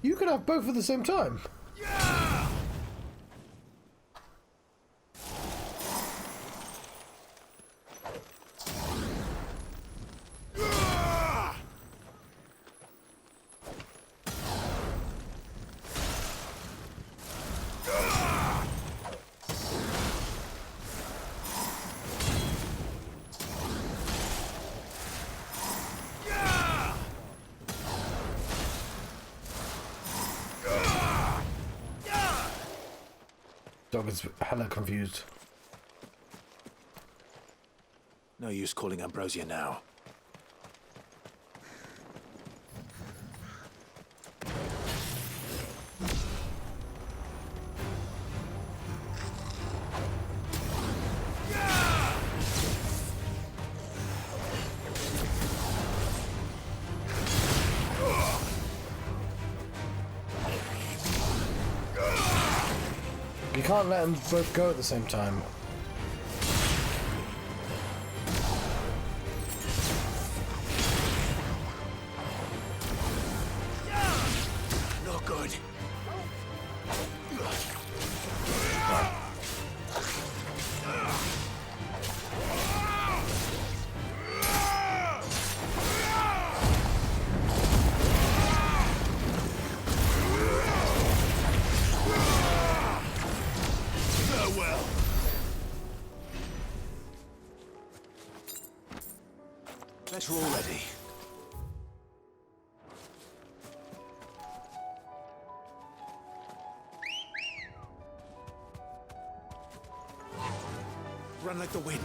You can have both at the same time. Dog is hella confused. No use calling Ambrosia now. You can't let them both go at the same time. Not good. better already. Run like the wind.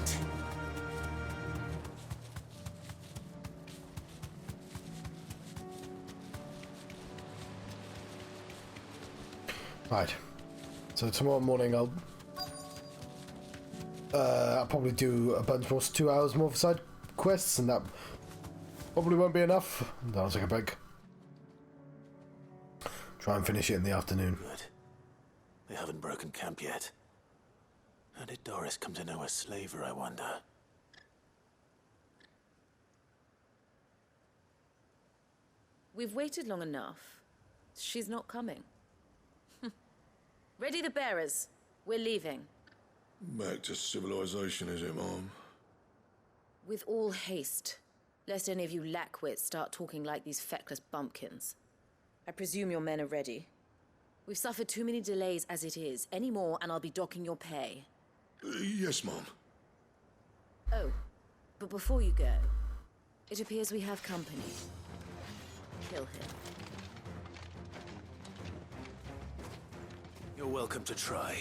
Right. So tomorrow morning I'll probably do a bunch more, 2 hours more for side quests, and that probably won't be enough. Then I'll take a break. Try and finish it in the afternoon. Good. They haven't broken camp yet. How did Doris come to know a slaver, I wonder? We've waited long enough. She's not coming. Ready the bearers. We're leaving. Back to civilization, is it, Mom? With all haste, lest any of you lackwits start talking like these feckless bumpkins. I presume your men are ready. We've suffered too many delays as it is. Any more, and I'll be docking your pay. Yes, Mom. Oh, but before you go, it appears we have company. Kill him. You're welcome to try.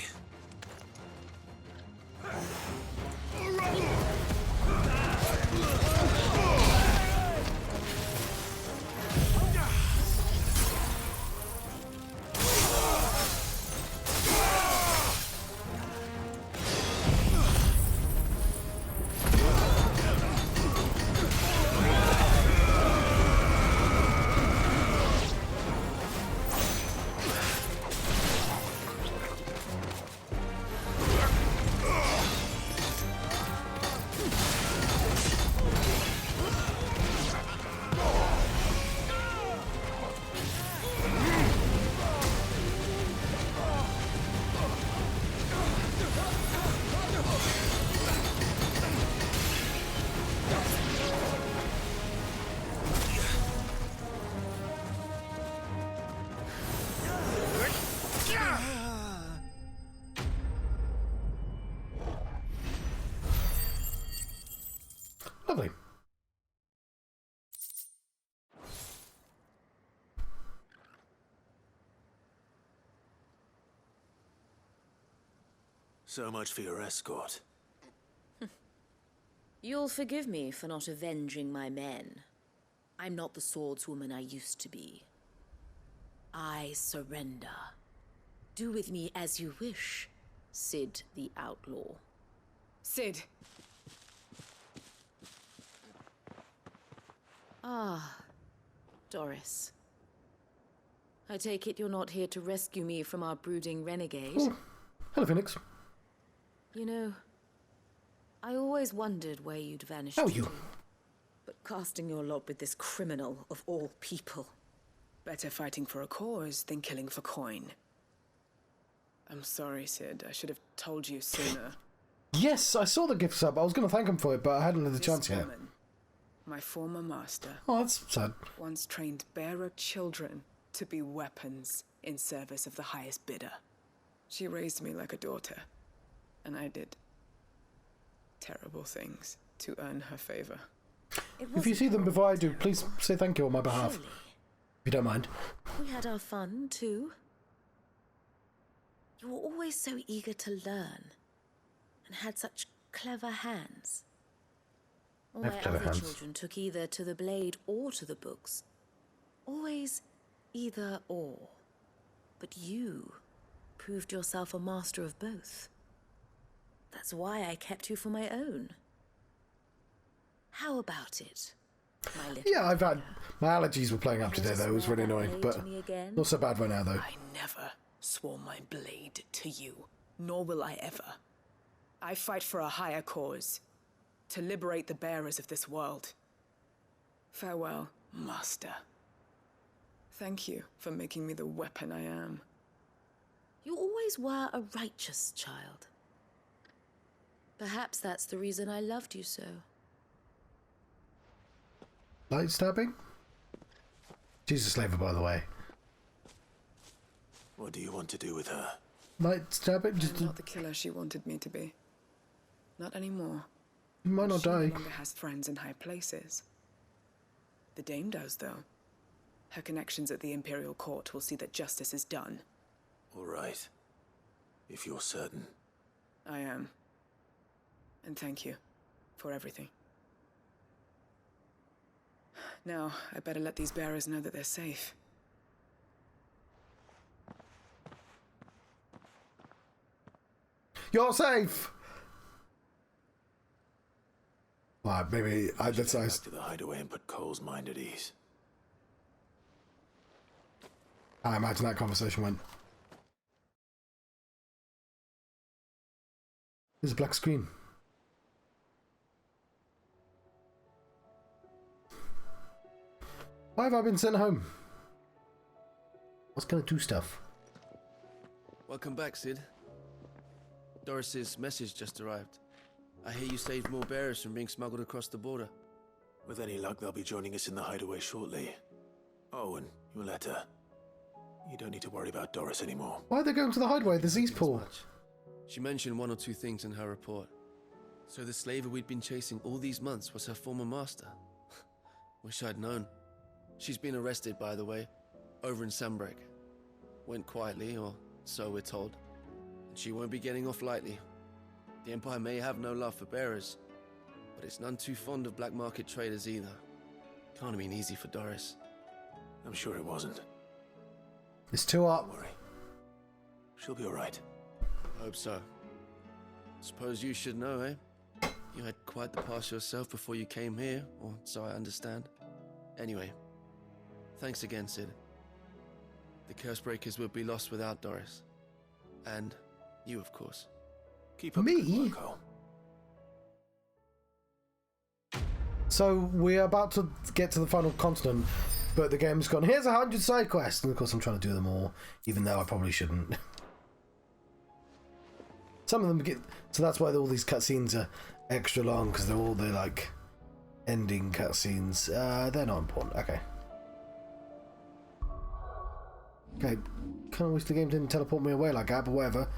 Lovely. So much for your escort. You'll forgive me for not avenging my men. I'm not the swordswoman I used to be. I surrender. Do with me as you wish, Sid the Outlaw. Sid. Ah, Doris. I take it you're not here to rescue me from our brooding renegade? Oh. Hello, Phoenix. You know, I always wondered where you'd vanished. How are you? But casting your lot with this criminal of all people. Better fighting for a cause than killing for coin. I'm sorry, Sid. I should have told you sooner. Yes, I saw the gift sub. I was going to thank him for it, but I hadn't had the chance yet. Woman, my former master, Oh, that's sad. once trained bearer children to be weapons in service of the highest bidder. She raised me like a daughter, and I did terrible things to earn her favor. If you see them before I do, please say thank you on my behalf. Surely. If you don't mind. We had our fun, too. You were always so eager to learn, and had such clever hands. All my other children took either to the blade or to the books. Always either or. But you proved yourself a master of both. That's why I kept you for my own. How about it, my little Yeah, I've had... My allergies were playing up today, though. It was really annoying, but not so bad right now, though. I never swore my blade to you, nor will I ever. I fight for a higher cause, to liberate the bearers of this world. Farewell, Master. Thank you for making me the weapon I am. You always were a righteous child. Perhaps that's the reason I loved you so. Light stabbing? She's a slaver, by the way. What do you want to do with her? Light stabbing? Just I'm not the killer she wanted me to be. Not anymore. You might not die. She no longer has friends in high places. The Dame does, though. Her connections at the Imperial Court will see that justice is done. All right. If you're certain. I am. And thank you for everything. Now, I better let these bearers know that they're safe. You're safe! Well, maybe I decide to the hideaway and put Cole's mind at ease. I imagine that conversation went. There's a black screen. Why have I been sent home? I was gonna do stuff. Welcome back, Sid. Doris's message just arrived. I hear you saved more bearers from being smuggled across the border. With any luck, they'll be joining us in the hideaway shortly. Oh, and your letter. You don't need to worry about Doris anymore. Why are they going to the hideaway? The Z's pool. She mentioned one or two things in her report. So the slaver we'd been chasing all these months was her former master. Wish I'd known. She's been arrested, by the way, over in Sambrek. Went quietly, or so we're told. And she won't be getting off lightly. The Empire may have no love for bearers, but it's none too fond of black market traders either. Can't have been easy for Doris. I'm sure it wasn't. It's too up. Don't worry. She'll be all right. Hope so. Suppose you should know, eh? You had quite the past yourself before you came here, or so I understand. Anyway, thanks again, Sid. The Cursebreakers would be lost without Doris. And you, of course. Keep up the good work, Cole. So we're about to get to the final continent, but the game's gone, here's 100 side quests, and of course I'm trying to do them all, even though I probably shouldn't. Some of them get, so that's why all these cutscenes are extra long, because they're all the like ending cutscenes. They're not important. Okay. Okay. Kind of wish the game didn't teleport me away like that, but whatever.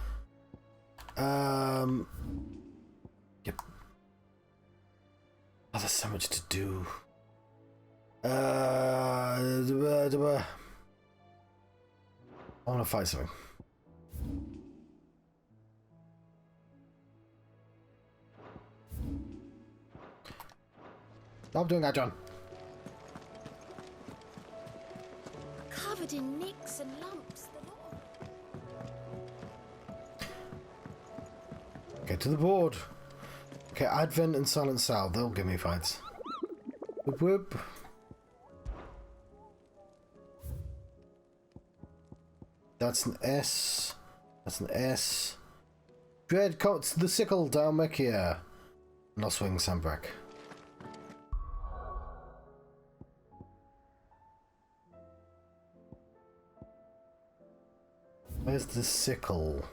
Yep. Oh, there's so much to do. I want to fight something. Stop doing that, John. Covered in nicks and lumps, the lot. Get to the board. Okay, Advent and Silent Sal, they'll give me fights. Whoop whoop. That's an S. That's an S. Dread coats the sickle down Mekia. Noswing Sambrak. Where's the sickle?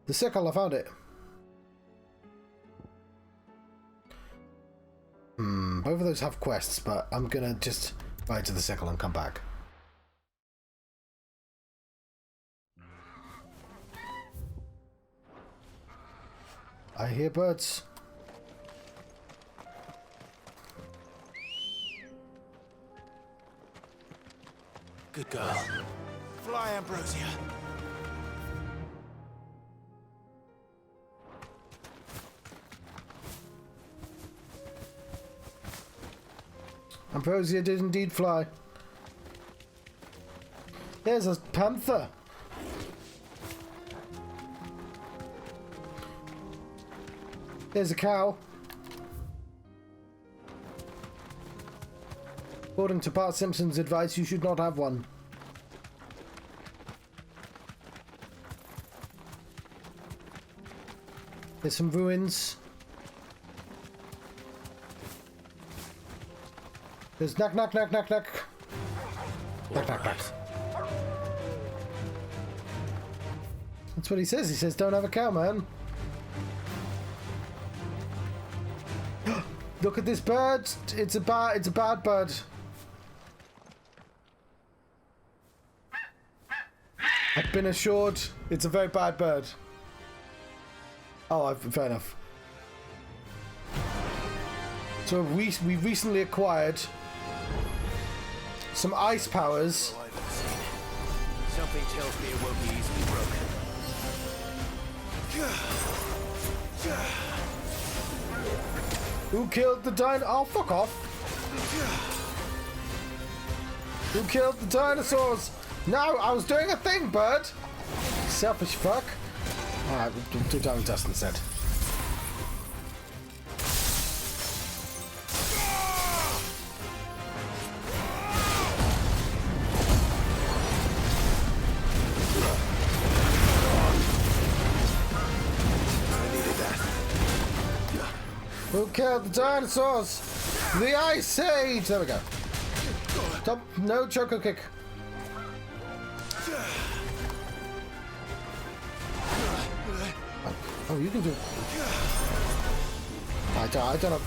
The sickle, I found it. Both of those have quests, but I'm gonna just ride to the sickle and come back. I hear birds. Good girl. Fly, Ambrosia. Ambrosia did indeed fly. There's a panther. There's a cow. According to Bart Simpson's advice, you should not have one. There's some ruins. There's knock, knock, knock, knock, knock. Knock, knock, knock. That's what he says. He says, don't have a cow, man. Look at this bird. It's a bad bird. I've been assured it's a very bad bird. Oh, fair enough. So we recently acquired some ice powers. Something tells me it won't be easily broken. Who killed the dinosaur? Oh, fuck off. Who killed the dinosaurs? No, I was doing a thing, bird. Selfish fuck. Alright, we'll do what Dustin said. Who killed the dinosaurs? The Ice Age! There we go. Stop. No choco kick. Oh, you can do it. I don't know.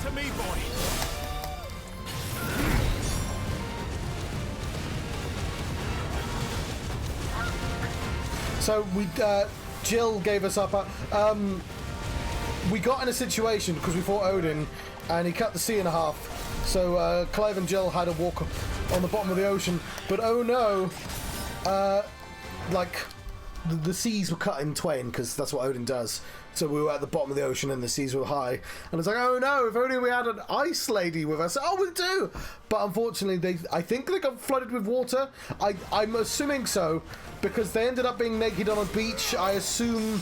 To me, boy. So we, Jill gave us up. We got in a situation because we fought Odin, and he cut the sea in half. So Clive and Jill had to walk on the bottom of the ocean. But oh no, like the seas were cut in twain because that's what Odin does. So we were at the bottom of the ocean and the seas were high. And it's like, oh no, if only we had an ice lady with us. Oh, we do. But unfortunately, I think they got flooded with water. I'm assuming so because they ended up being naked on a beach. I assume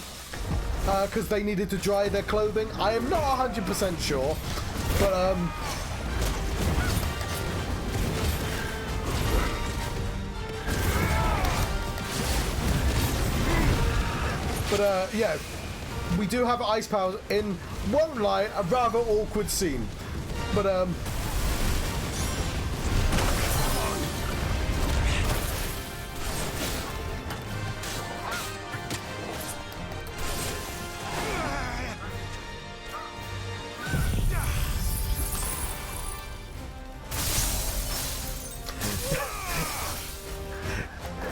because they needed to dry their clothing. I am not 100% sure, but yeah, we do have ice powers in, won't lie, a rather awkward scene. But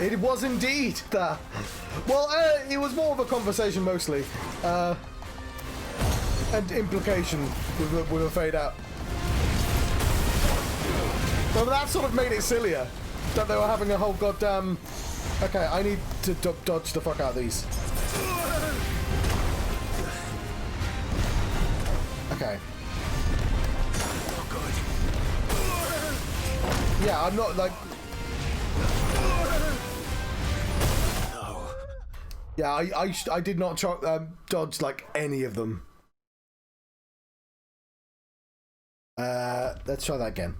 it was indeed that. Well, it was more of a conversation mostly, and implication with a fade out. But that sort of made it sillier that they were having a whole goddamn. Okay, I need to dodge the fuck out of these. Okay. Yeah, I'm not like. Yeah, I did not dodge like any of them. Let's try that again.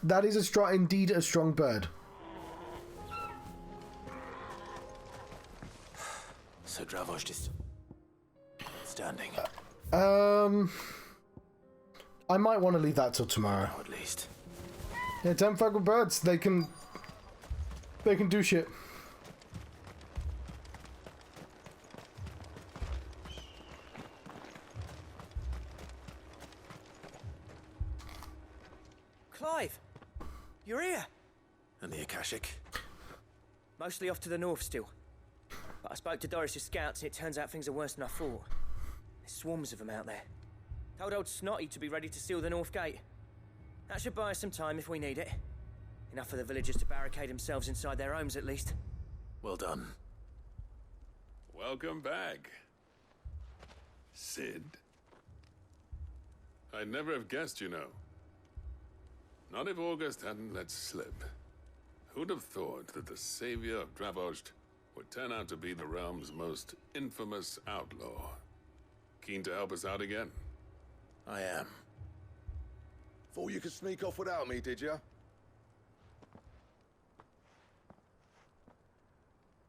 That is indeed a strong bird. So Dravost is standing. I might want to leave that till tomorrow. At least. Yeah, 10 fucking birds. They can do shit. Clive, you're here. And the Akashic? Mostly off to the north still. But I spoke to Doris's scouts and it turns out things are worse than I thought. There's swarms of them out there. Told old Snotty to be ready to seal the north gate. That should buy us some time if we need it. Enough for the villagers to barricade themselves inside their homes, at least. Well done. Welcome back, Sid. I'd never have guessed, you know. Not if August hadn't let slip. Who'd have thought that the savior of Dravost would turn out to be the realm's most infamous outlaw? Keen to help us out again? I am. Thought you could sneak off without me, did you?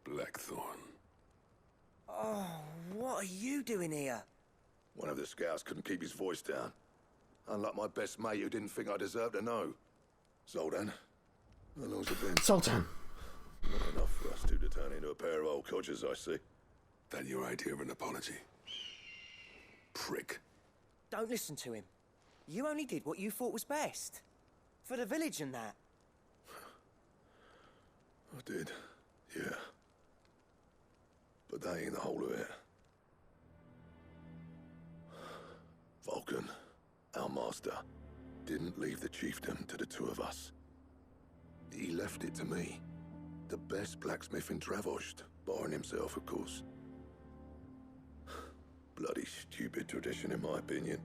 Blackthorn. Oh, what are you doing here? One of the scouts couldn't keep his voice down. Unlike my best mate who didn't think I deserved to know. Zoltan, how long's it been? Sultan. Not enough for us two to turn into a pair of old codgers, I see. That your idea of an apology? Prick. Don't listen to him. You only did what you thought was best. For the village and that. I did, yeah. But that ain't the whole of it. Vulcan, our master, didn't leave the chiefdom to the two of us. He left it to me, the best blacksmith in Dravost, barring himself, of course. Bloody stupid tradition, in my opinion.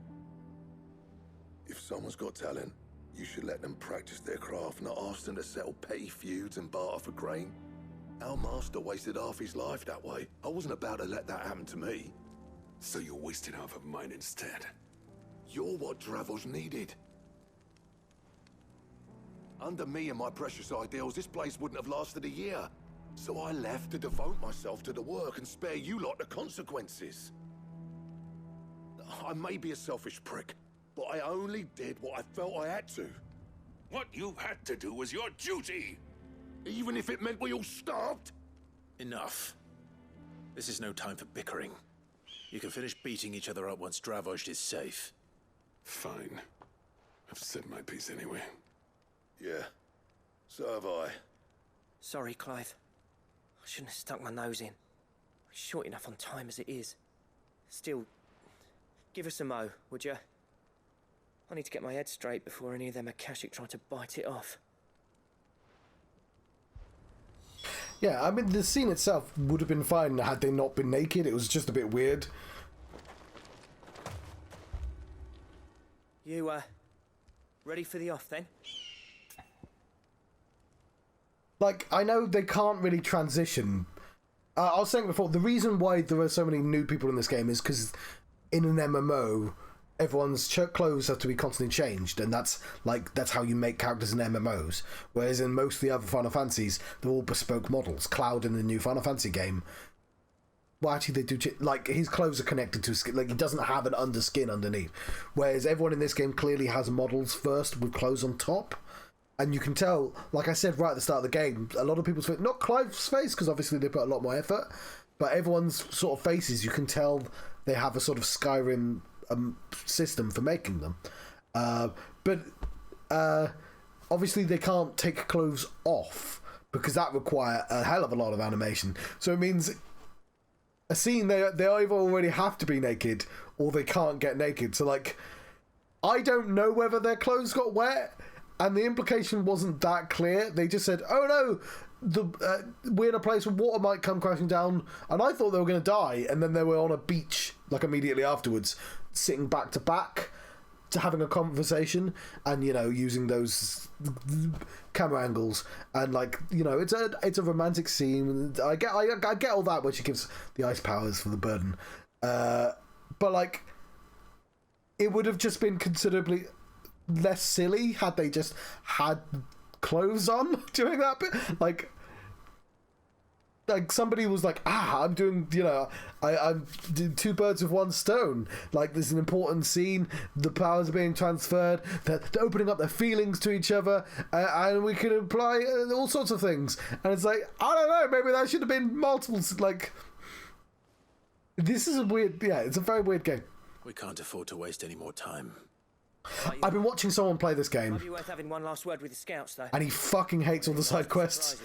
If someone's got talent, you should let them practice their craft, not ask them to settle petty feuds and barter for grain. Our master wasted half his life that way. I wasn't about to let that happen to me. So you wasted half of mine instead. You're what Dravost needed. Under me and my precious ideals, this place wouldn't have lasted a year. So I left to devote myself to the work and spare you lot the consequences. I may be a selfish prick, but I only did what I felt I had to. What you had to do was your duty! Even if it meant we all starved? Enough. This is no time for bickering. You can finish beating each other up once Dravost is safe. Fine. I've said my piece anyway. Yeah, so have I. Sorry, Clive. I shouldn't have stuck my nose in. We're short enough on time as it is. Still, give us a mo, would you? I need to get my head straight before any of them Akashic try to bite it off. Yeah, I mean, the scene itself would have been fine had they not been naked. It was just a bit weird. You, ready for the off, then? Like, I know they can't really transition. I was saying before, the reason why there are so many nude people in this game is because in an MMO, everyone's clothes have to be constantly changed, and that's how you make characters in MMOs. Whereas in most of the other Final Fantasies, they're all bespoke models. Cloud in the new Final Fantasy game, well, actually, they do. Like, his clothes are connected to his skin. Like, he doesn't have an underskin underneath. Whereas everyone in this game clearly has models first with clothes on top. And you can tell, like I said right at the start of the game, a lot of people's face, not Clive's face, because obviously they put a lot more effort, but everyone's sort of faces, you can tell they have a sort of Skyrim system for making them. But obviously they can't take clothes off, because that requires a hell of a lot of animation. So it means a scene, they either already have to be naked, or they can't get naked. So, like, I don't know whether their clothes got wet, and the implication wasn't that clear. They just said, oh no, we're in a place where water might come crashing down, and I thought they were going to die, and then they were on a beach, like, immediately afterwards, sitting back to back, to having a conversation, and, you know, using those camera angles, and, like, you know, it's a romantic scene. I get all that when she gives the ice powers for the burden, but, like, it would have just been considerably less silly had they just had clothes on during that bit. Like somebody was like, I'm doing, you know, I'm doing two birds with one stone. Like, there's an important scene, the powers are being transferred, they're opening up their feelings to each other, and we can imply all sorts of things. And it's like, I don't know, maybe that should have been multiple, like, this is a weird, yeah, it's a very weird game. We can't afford to waste any more time. I've been watching someone play this game, Might be worth having one last word with the scouts, though. and he fucking hates all the side quests.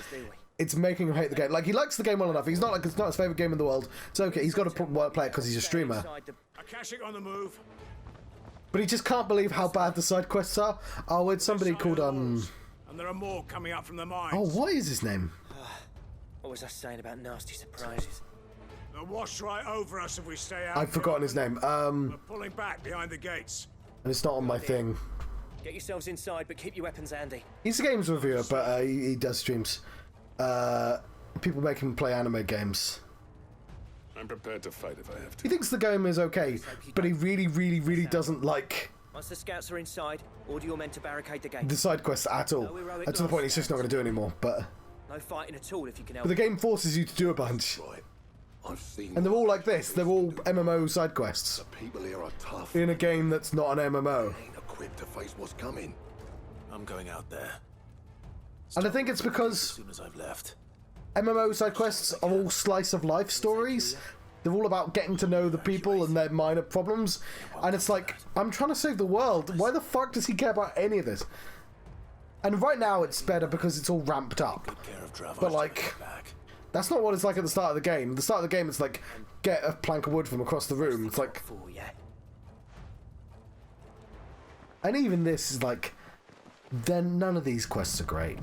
It's making him hate the game. Like, he likes the game well enough. He's not like, it's not his favourite game in the world. It's okay. He's got to play it because he's a streamer. Akashic on the move. But he just can't believe how bad the side quests are. Oh, it's somebody called And there are more coming up from the mines. Oh, what is his name? What was I saying about nasty surprises? They'll wash right over us if we stay out. I've forgotten his name. We're pulling back behind the gates. And it's not on my thing. Get yourselves inside, but keep your weapons handy. He's a games reviewer, but he does streams. People make him play anime games. I'm prepared to fight if I have to. He thinks the game is okay, but he really, really, really doesn't like Once the scouts are inside, order your men to barricade the gate. the side quests at all. To the point he's just not going to do anymore. But No fighting at all if you can help. the game forces you to do a bunch. I've seen, and they're all like this. They're all MMO side quests. The people here are tough. In a game that's not an MMO. Ain't equipped to face what's coming. I'm going out there. And I think it's because As soon as I've left. MMO side quests are all slice of life stories. They're all about getting to know the people and their minor problems. And it's like, I'm trying to save the world. Why the fuck does he care about any of this? And right now it's better because it's all ramped up. But like, that's not what it's like at the start of the game. At the start of the game, it's like, get a plank of wood from across the room. It's like... And even this is like... Then none of these quests are great.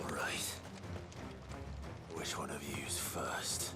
Alright. Which one of you's first?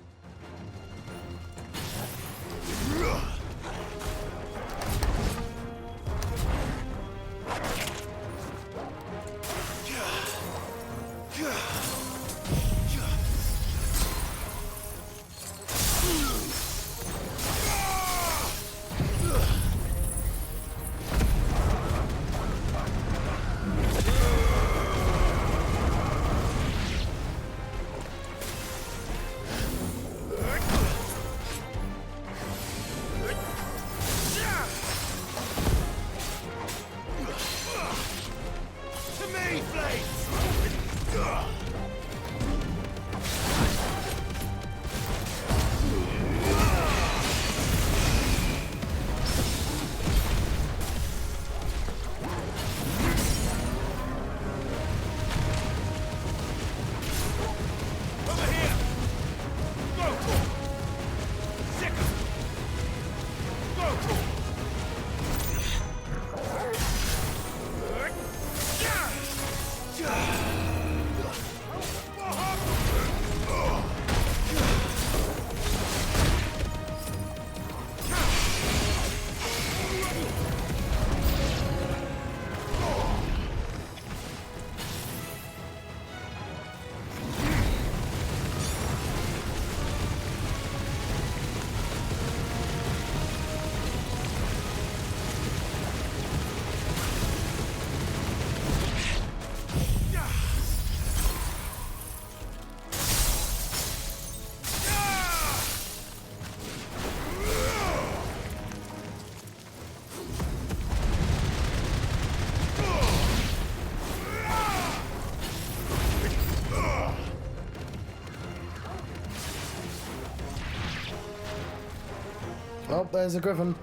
Oh, there's a griffin.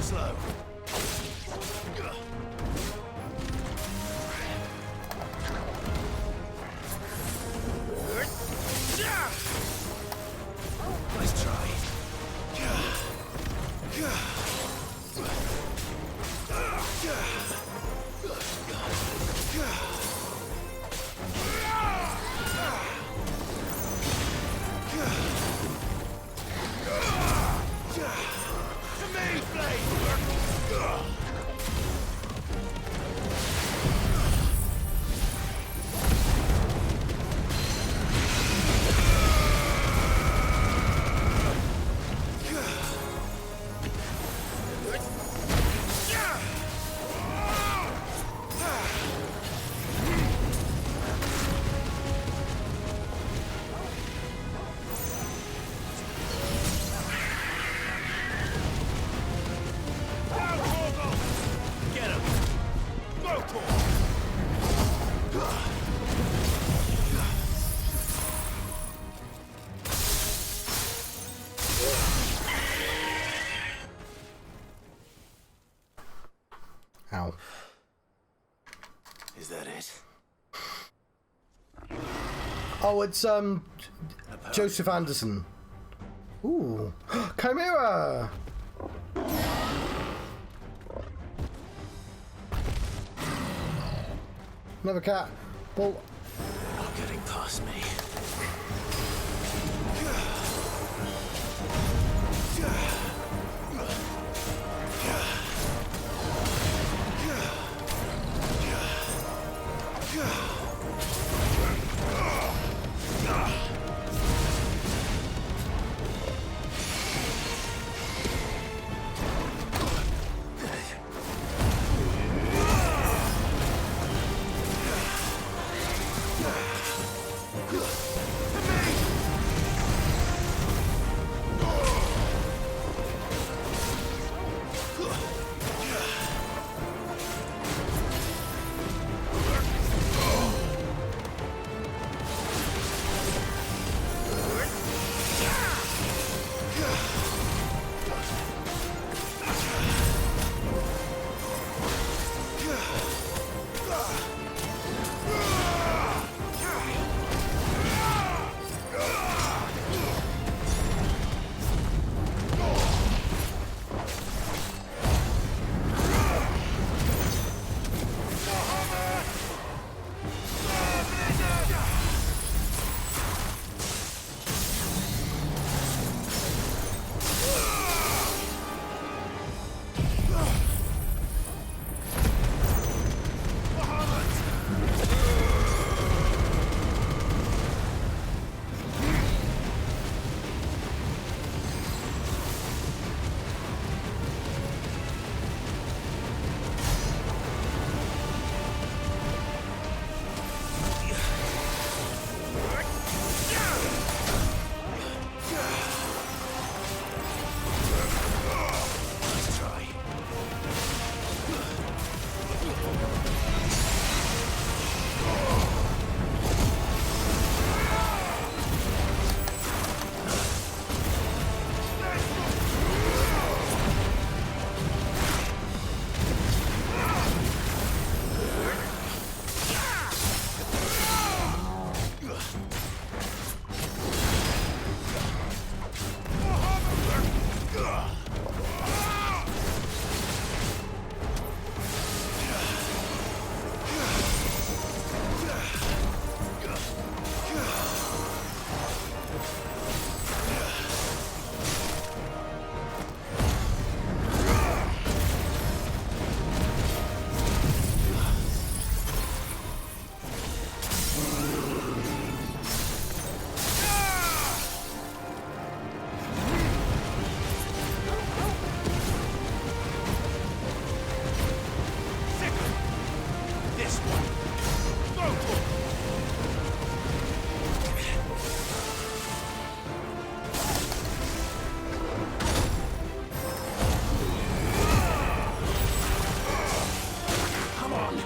Slow. Nice try. Ow. Is that it? Oh, it's Joseph Anderson. Ooh, Chimera. Another cat. Well, Not getting past me. Good. this one. Go for it. Come on.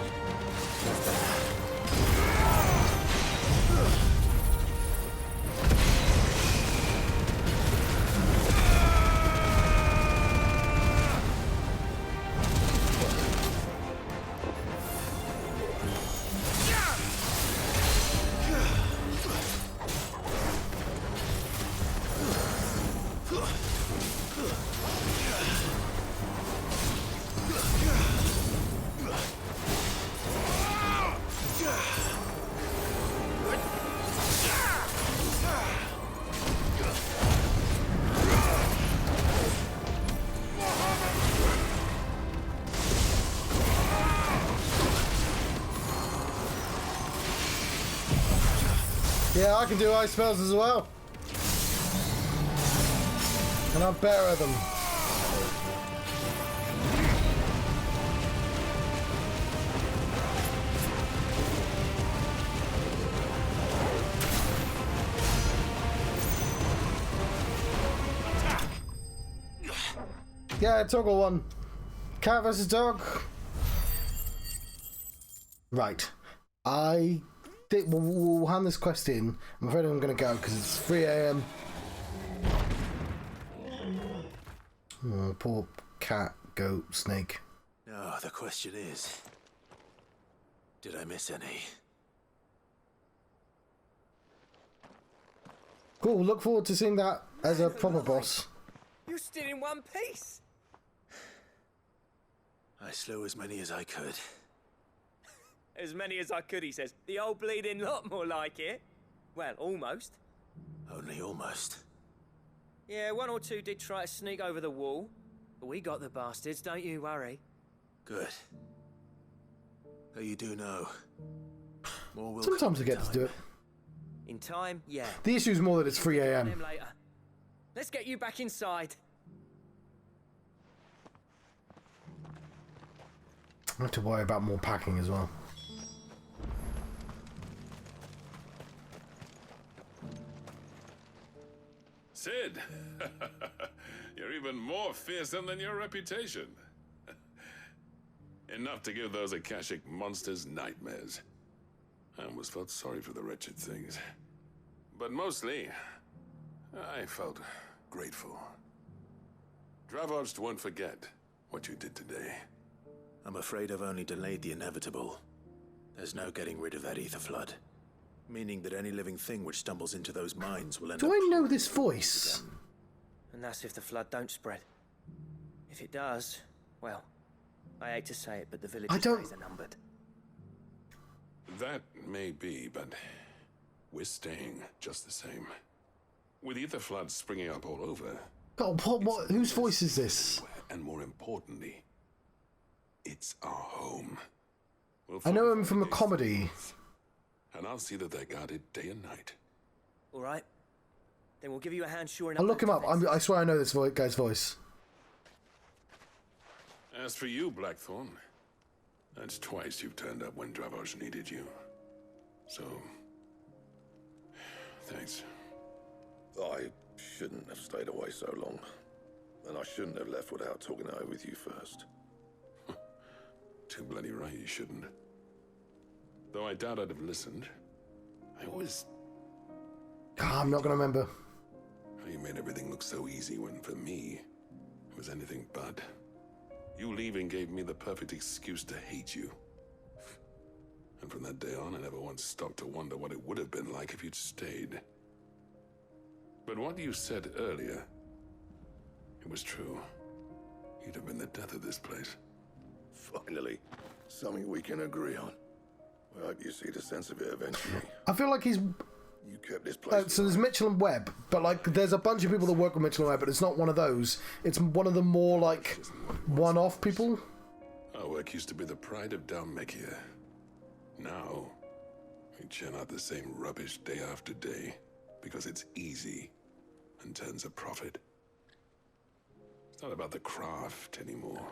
Yeah, I can do ice spells as well. And I'm better at them. Yeah, toggle one. Cat versus dog. Right. I think we'll hand this quest in. I'm afraid I'm going to go because it's 3 AM. Oh, poor cat, goat, snake. No, the question is, did I miss any? Cool, look forward to seeing that as a proper boss. You're still in one piece. I slew as many as I could. As many as I could, he says. The old bleeding lot, more like it. Well, almost. Only almost. Yeah, one or two did try to sneak over the wall. But we got the bastards, don't you worry. Good. Though you do know, more will Sometimes I get to do it. In time, yeah. The issue's more that it's 3 AM. Later. Let's get you back inside. I have to worry about more packing as well. Sid, you're even more fearsome than your reputation. Enough to give those Akashic monsters nightmares. I almost felt sorry for the wretched things. But mostly, I felt grateful. Dravoged won't forget what you did today. I'm afraid I've only delayed the inevitable. There's no getting rid of that ether flood. Meaning that any living thing which stumbles into those mines will end up... Do I know this voice? And that's if the flood don't spread. If it does, well, I hate to say it, but the village's days are numbered. That may be, but we're staying just the same. With ether floods springing up all over... God, what, whose voice is this? And more importantly, it's our home. I know him from a comedy. And I'll see that they're guarded day and night. All right. Then we'll give you a hand shoring up. I'll look him up. I swear I know this guy's voice. As for you, Blackthorn, that's twice you've turned up when Dravos needed you. So, thanks. I shouldn't have stayed away so long. And I shouldn't have left without talking it over with you first. Too bloody right you shouldn't. Though I doubt I'd have listened. I always... I'm not gonna remember. How you made everything look so easy when, for me, it was anything but. You leaving gave me the perfect excuse to hate you. And from that day on, I never once stopped to wonder what it would have been like if you'd stayed. But what you said earlier, it was true. You'd have been the death of this place. Finally, something we can agree on. I hope you see the sense of it eventually. I feel like he's... You kept this place... so there's Mitchell and Webb, but like there's a bunch of people that work with Mitchell and Webb, but it's not one of those. It's one of the more like one-off people. Our work used to be the pride of Dalmekia. Now, we churn out the same rubbish day after day because it's easy and turns a profit. It's not about the craft anymore.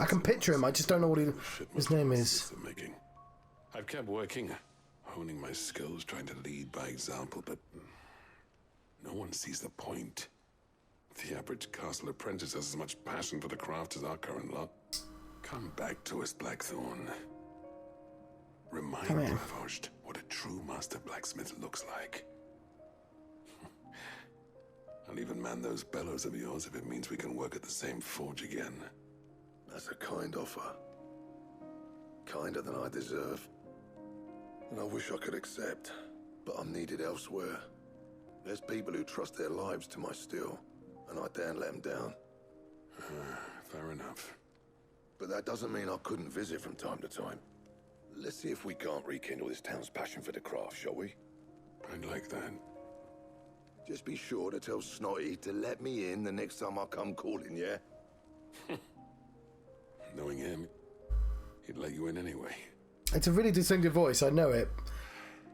I can picture him, I just don't know what his name is. I've kept working, honing my skills, trying to lead by example, but no one sees the point. The average castle apprentice has as much passion for the craft as our current lot. Come back to us, Blackthorn. Remind Ravaged what a true master blacksmith looks like. I'll even man those bellows of yours if it means we can work at the same forge again. That's a kind offer. Kinder than I deserve. And I wish I could accept, but I'm needed elsewhere. There's people who trust their lives to my steel, and I daren't let them down. Fair enough. But that doesn't mean I couldn't visit from time to time. Let's see if we can't rekindle this town's passion for the craft, shall we? I'd like that. Just be sure to tell Snotty to let me in the next time I come calling, yeah? Knowing him, he'd let you in anyway. It's a really distinctive voice, I know it.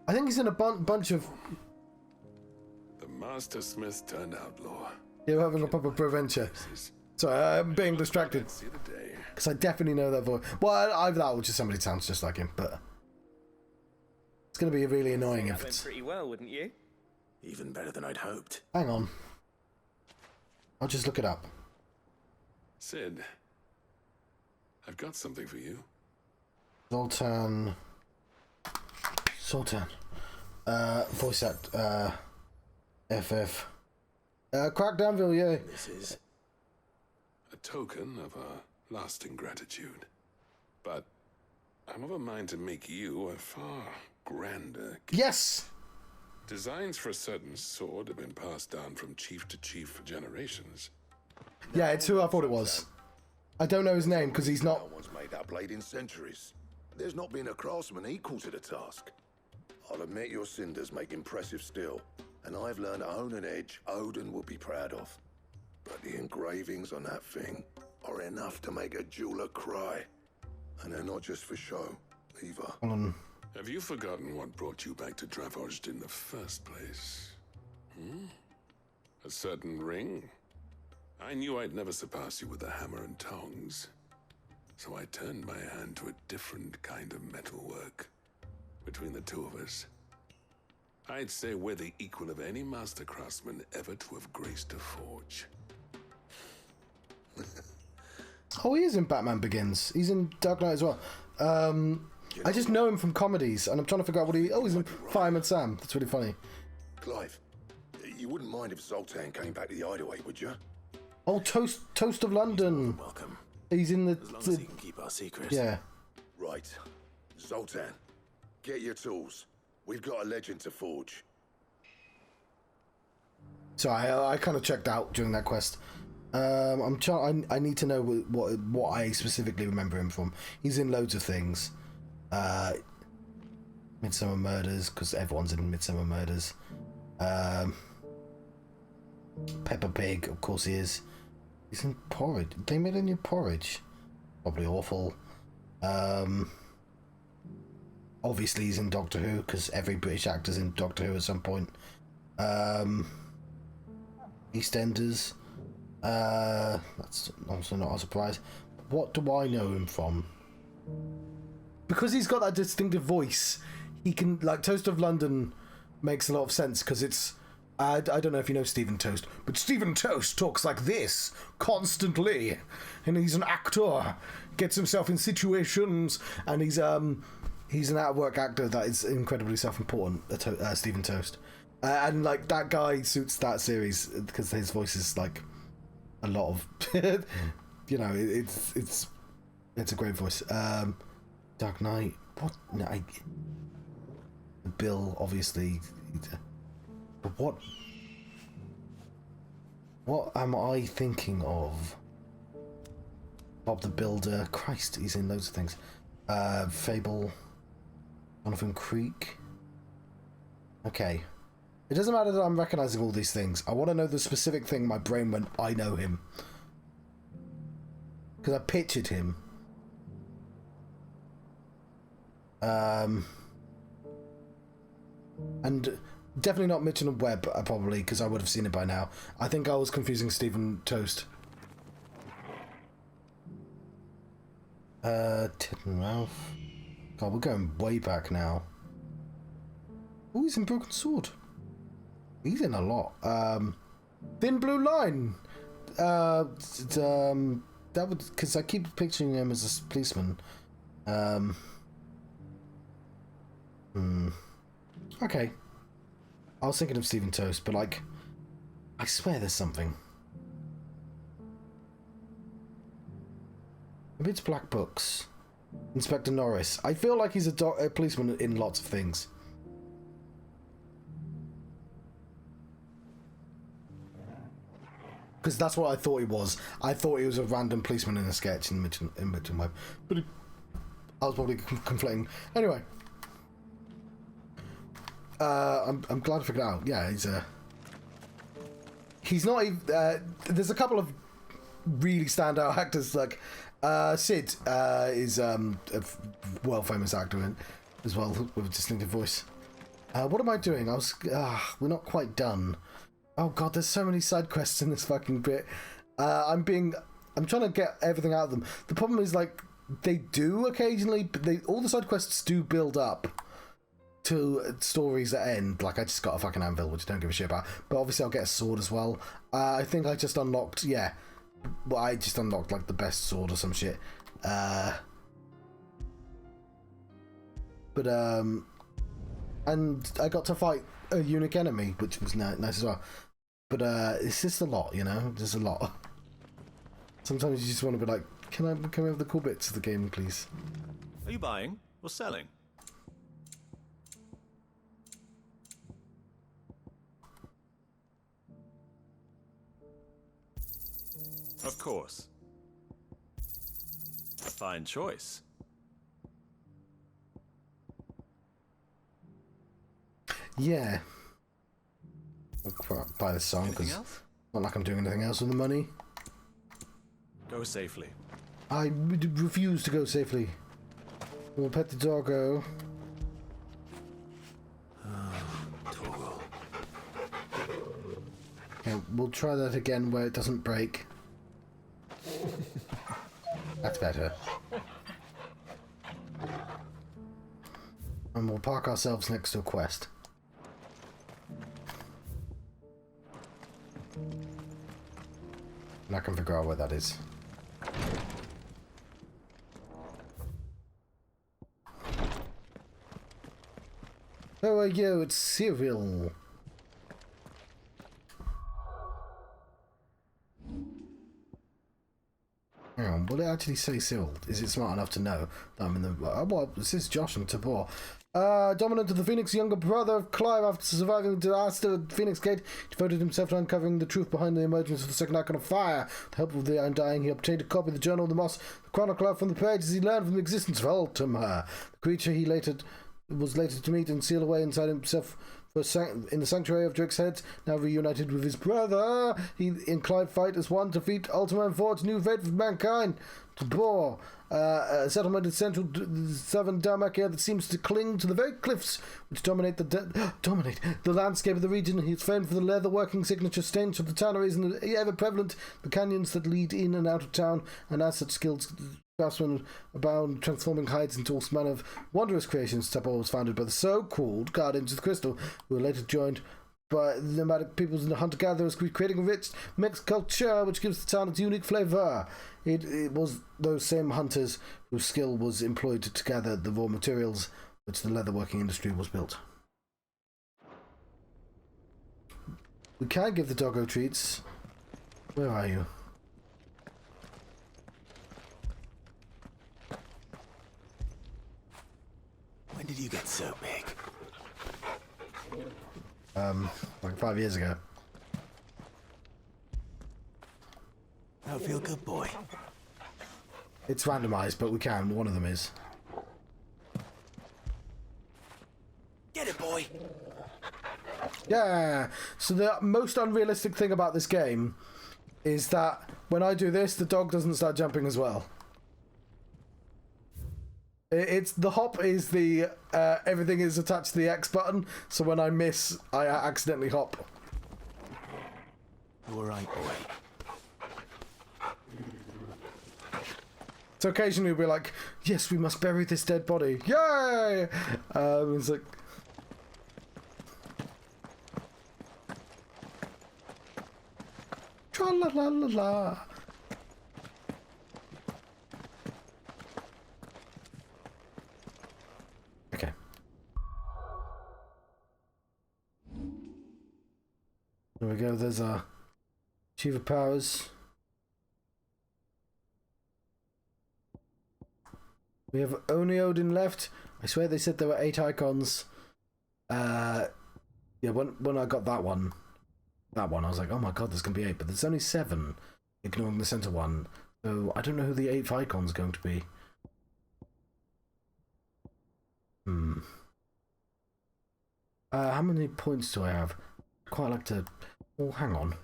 I think he's in a bunch of... The Master Smith turned outlaw. You're having a proper adventure. Sorry, I'm being distracted. Because I definitely know that voice. Well, either that or just somebody sounds just like him, but... It's going to be really annoying if it's... pretty well, wouldn't you? Even better than I'd hoped. Hang on. I'll just look it up. Sid, I've got something for you. Zoltan. Voice act. FF. Crackdownville, yeah. This is a token of our lasting gratitude. But I'm of a mind to make you a far grander gift. Yes! Designs for a certain sword have been passed down from chief to chief for generations. Yeah, it's who I thought it was. I don't know his name because he's not... No one's made that blade in centuries. There's not been a craftsman equal to the task. I'll admit your cinders make impressive steel, and I've learned to own an edge Odin will be proud of. But the engravings on that thing are enough to make a jeweler cry. And they're not just for show, either. Have you forgotten what brought you back to Dravoged in the first place? A certain ring? I knew I'd never surpass you with the hammer and tongs. So I turned my hand to a different kind of metalwork. Between the two of us, I'd say we're the equal of any master craftsman ever to have graced a forge. Oh, he is in Batman Begins. He's in Dark Knight as well. I just know him from comedies, and I'm trying to figure out what he... Oh, he's in Fireman Sam. That's really funny. Clive, you wouldn't mind if Zoltan came back to the Hideaway, would you? Oh, Toast of London. Welcome. He's in the... As long as he can keep our secret. Yeah. Right. Zoltan, get your tools. We've got a legend to forge. So I kind of checked out during that quest. I'm trying. I need to know what I specifically remember him from. He's in loads of things. Midsummer Murders, because everyone's in Midsummer Murders. Peppa Pig, of course he is. He's in Porridge. They made a new Porridge. Probably awful. Obviously he's in Doctor Who, because every British actor's in Doctor Who at some point. EastEnders. That's also not a surprise. What do I know him from? Because he's got that distinctive voice, he can, like, Toast of London makes a lot of sense, because it's, I don't know if you know Stephen Toast, but Stephen Toast talks like this constantly, and he's an actor, gets himself in situations, and he's an out-of-work actor that is incredibly self-important, Stephen Toast. And, like, that guy suits that series, because his voice is, like, a lot of, you know, it's a great voice. Dark Knight, what? No, Bill, obviously, but what am I thinking of? Bob the Builder, Christ, he's in loads of things. Fable, Jonathan Creek. Okay. It doesn't matter that I'm recognizing all these things. I want to know the specific thing my brain went, I know him. Because I pictured him. And definitely not Mitchell and Webb, probably, because I would have seen it by now. I think I was confusing Stephen Toast. Tittenmouth. God, we're going way back now. Oh, he's in Broken Sword. He's in a lot. Thin Blue Line. That would, because I keep picturing him as a policeman. Okay. I was thinking of Stephen Toast, but like, I swear there's something. Maybe it's Black Books. Inspector Norris. I feel like he's a policeman in lots of things. Because that's what I thought he was. I thought he was a random policeman in a sketch in Midtown Web. But I was probably conflating. Anyway. I'm glad I figured it out. Yeah, he's not even... there's a couple of really standout actors, like... Sid is a world-famous actor as well, with a distinctive voice. What am I doing? We're not quite done. Oh god, there's so many side quests in this fucking bit. I'm trying to get everything out of them. The problem is, like, they do occasionally, but all the side quests do build up to stories that end. Like, I just got a fucking anvil, which I don't give a shit about. But obviously I'll get a sword as well. I think I just unlocked, well, I just unlocked, like, the best sword or some shit. And I got to fight a unique enemy, which was nice as well. But it's just a lot, you know? There's a lot. Sometimes you just want to be like, can we have the cool bits of the game, please? Are you buying or selling? Of course. A fine choice. Yeah. I'll buy the song because not like I'm doing anything else with the money. Go safely. I refuse to go safely. We'll pet the doggo. Toggle. Okay, we'll try that again where it doesn't break. That's better. And we'll park ourselves next to a quest. And I can figure out where that is. How are you? It's Cyril. Hang on, will it actually say Cyril? Is it smart enough to know that I'm in the... well, this is Josh and Tabor. Dominant of the Phoenix, younger brother of Clive, after surviving the disaster at Phoenix Gate, devoted himself to uncovering the truth behind the emergence of the second icon of fire. With the help of the Undying, he obtained a copy of the Journal of the Moss, the chronicler from the pages he learned from the existence of Ultima, the creature he was later to meet and seal away inside himself in the sanctuary of Drake's Head. Now reunited with his brother, he and Clive fight as one to defeat Ultima and forge new fate for mankind. Tabor, a settlement in central southern Dharmakia that seems to cling to the very cliffs which dominate the landscape of the region. He is famed for the leather-working signature stench of the tanneries and the ever-prevalent the canyons that lead in and out of town, and as such skilled craftsmen abound, transforming hides into all manner of wondrous creations. Tabor was founded by the so-called Guardians of the Crystal, who were later joined by the nomadic peoples and the hunter-gatherers, creating a rich mixed culture which gives the town its unique flavour. It was those same hunters whose skill was employed to gather the raw materials which the leatherworking industry was built. We can give the doggo treats. Where are you? When did you get so big? Like 5 years ago. I feel good, boy. It's randomized, but we can. One of them is. Get it, boy. Yeah. So the most unrealistic thing about this game is that when I do this, the dog doesn't start jumping as well. It's the hop is the everything is attached to the X button, so when I miss, I accidentally hop. You all right, boy? So occasionally we'll be like, yes, we must bury this dead body. Yay! It's like... Tra-la-la-la-la. Okay. There we go, there's our Shiva powers. We have only Odin left. I swear they said there were 8 icons. Yeah, when I got that one, I was like, oh my god, there's going to be 8. But there's only 7, ignoring the center one. So I don't know who the 8th icon's going to be. How many points do I have? Quite like to... Oh, hang on.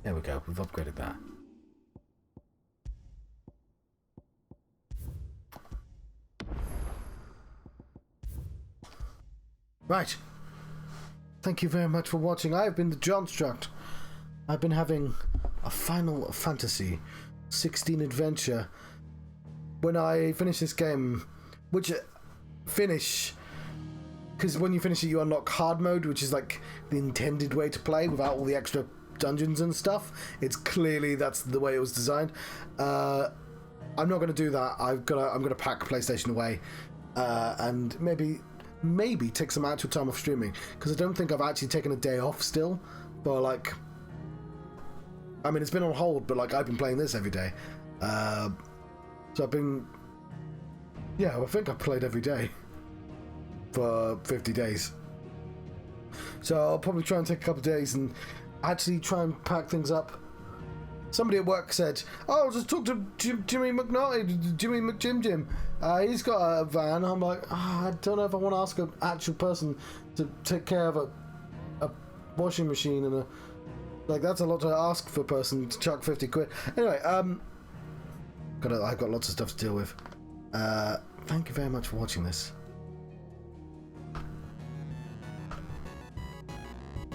There we go, we've upgraded that. Right. Thank you very much for watching. I have been the Johnstruct. I've been having a Final Fantasy 16 adventure. When I finish this game, which finish, because when you finish it you unlock hard mode, which is like the intended way to play without all the extra dungeons and stuff. It's clearly that's the way it was designed. I'm not going to do that. I'm gonna pack PlayStation away and maybe take some actual time off streaming, because I don't think I've actually taken a day off still. But like, I mean, it's been on hold, but like I've been playing this every day. So I've been, yeah, I think I've played every day for 50 days. So I'll probably try and take a couple of days and actually try and pack things up. Somebody at work said, oh, just talk to Jimmy McNaughty, Jimmy McJim. He's got a van. I'm like, I don't know if I want to ask an actual person to take care of a washing machine and like, that's a lot to ask for a person to chuck 50 quid. Anyway, I've got lots of stuff to deal with. Thank you very much for watching this.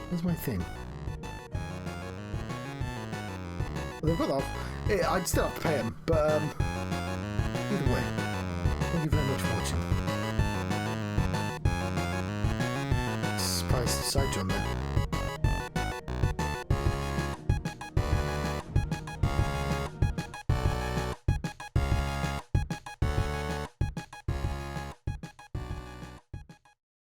Where's my thing? They've got that. I'd still have to pay him, but either way, thank you very much for watching. Surprised side John there.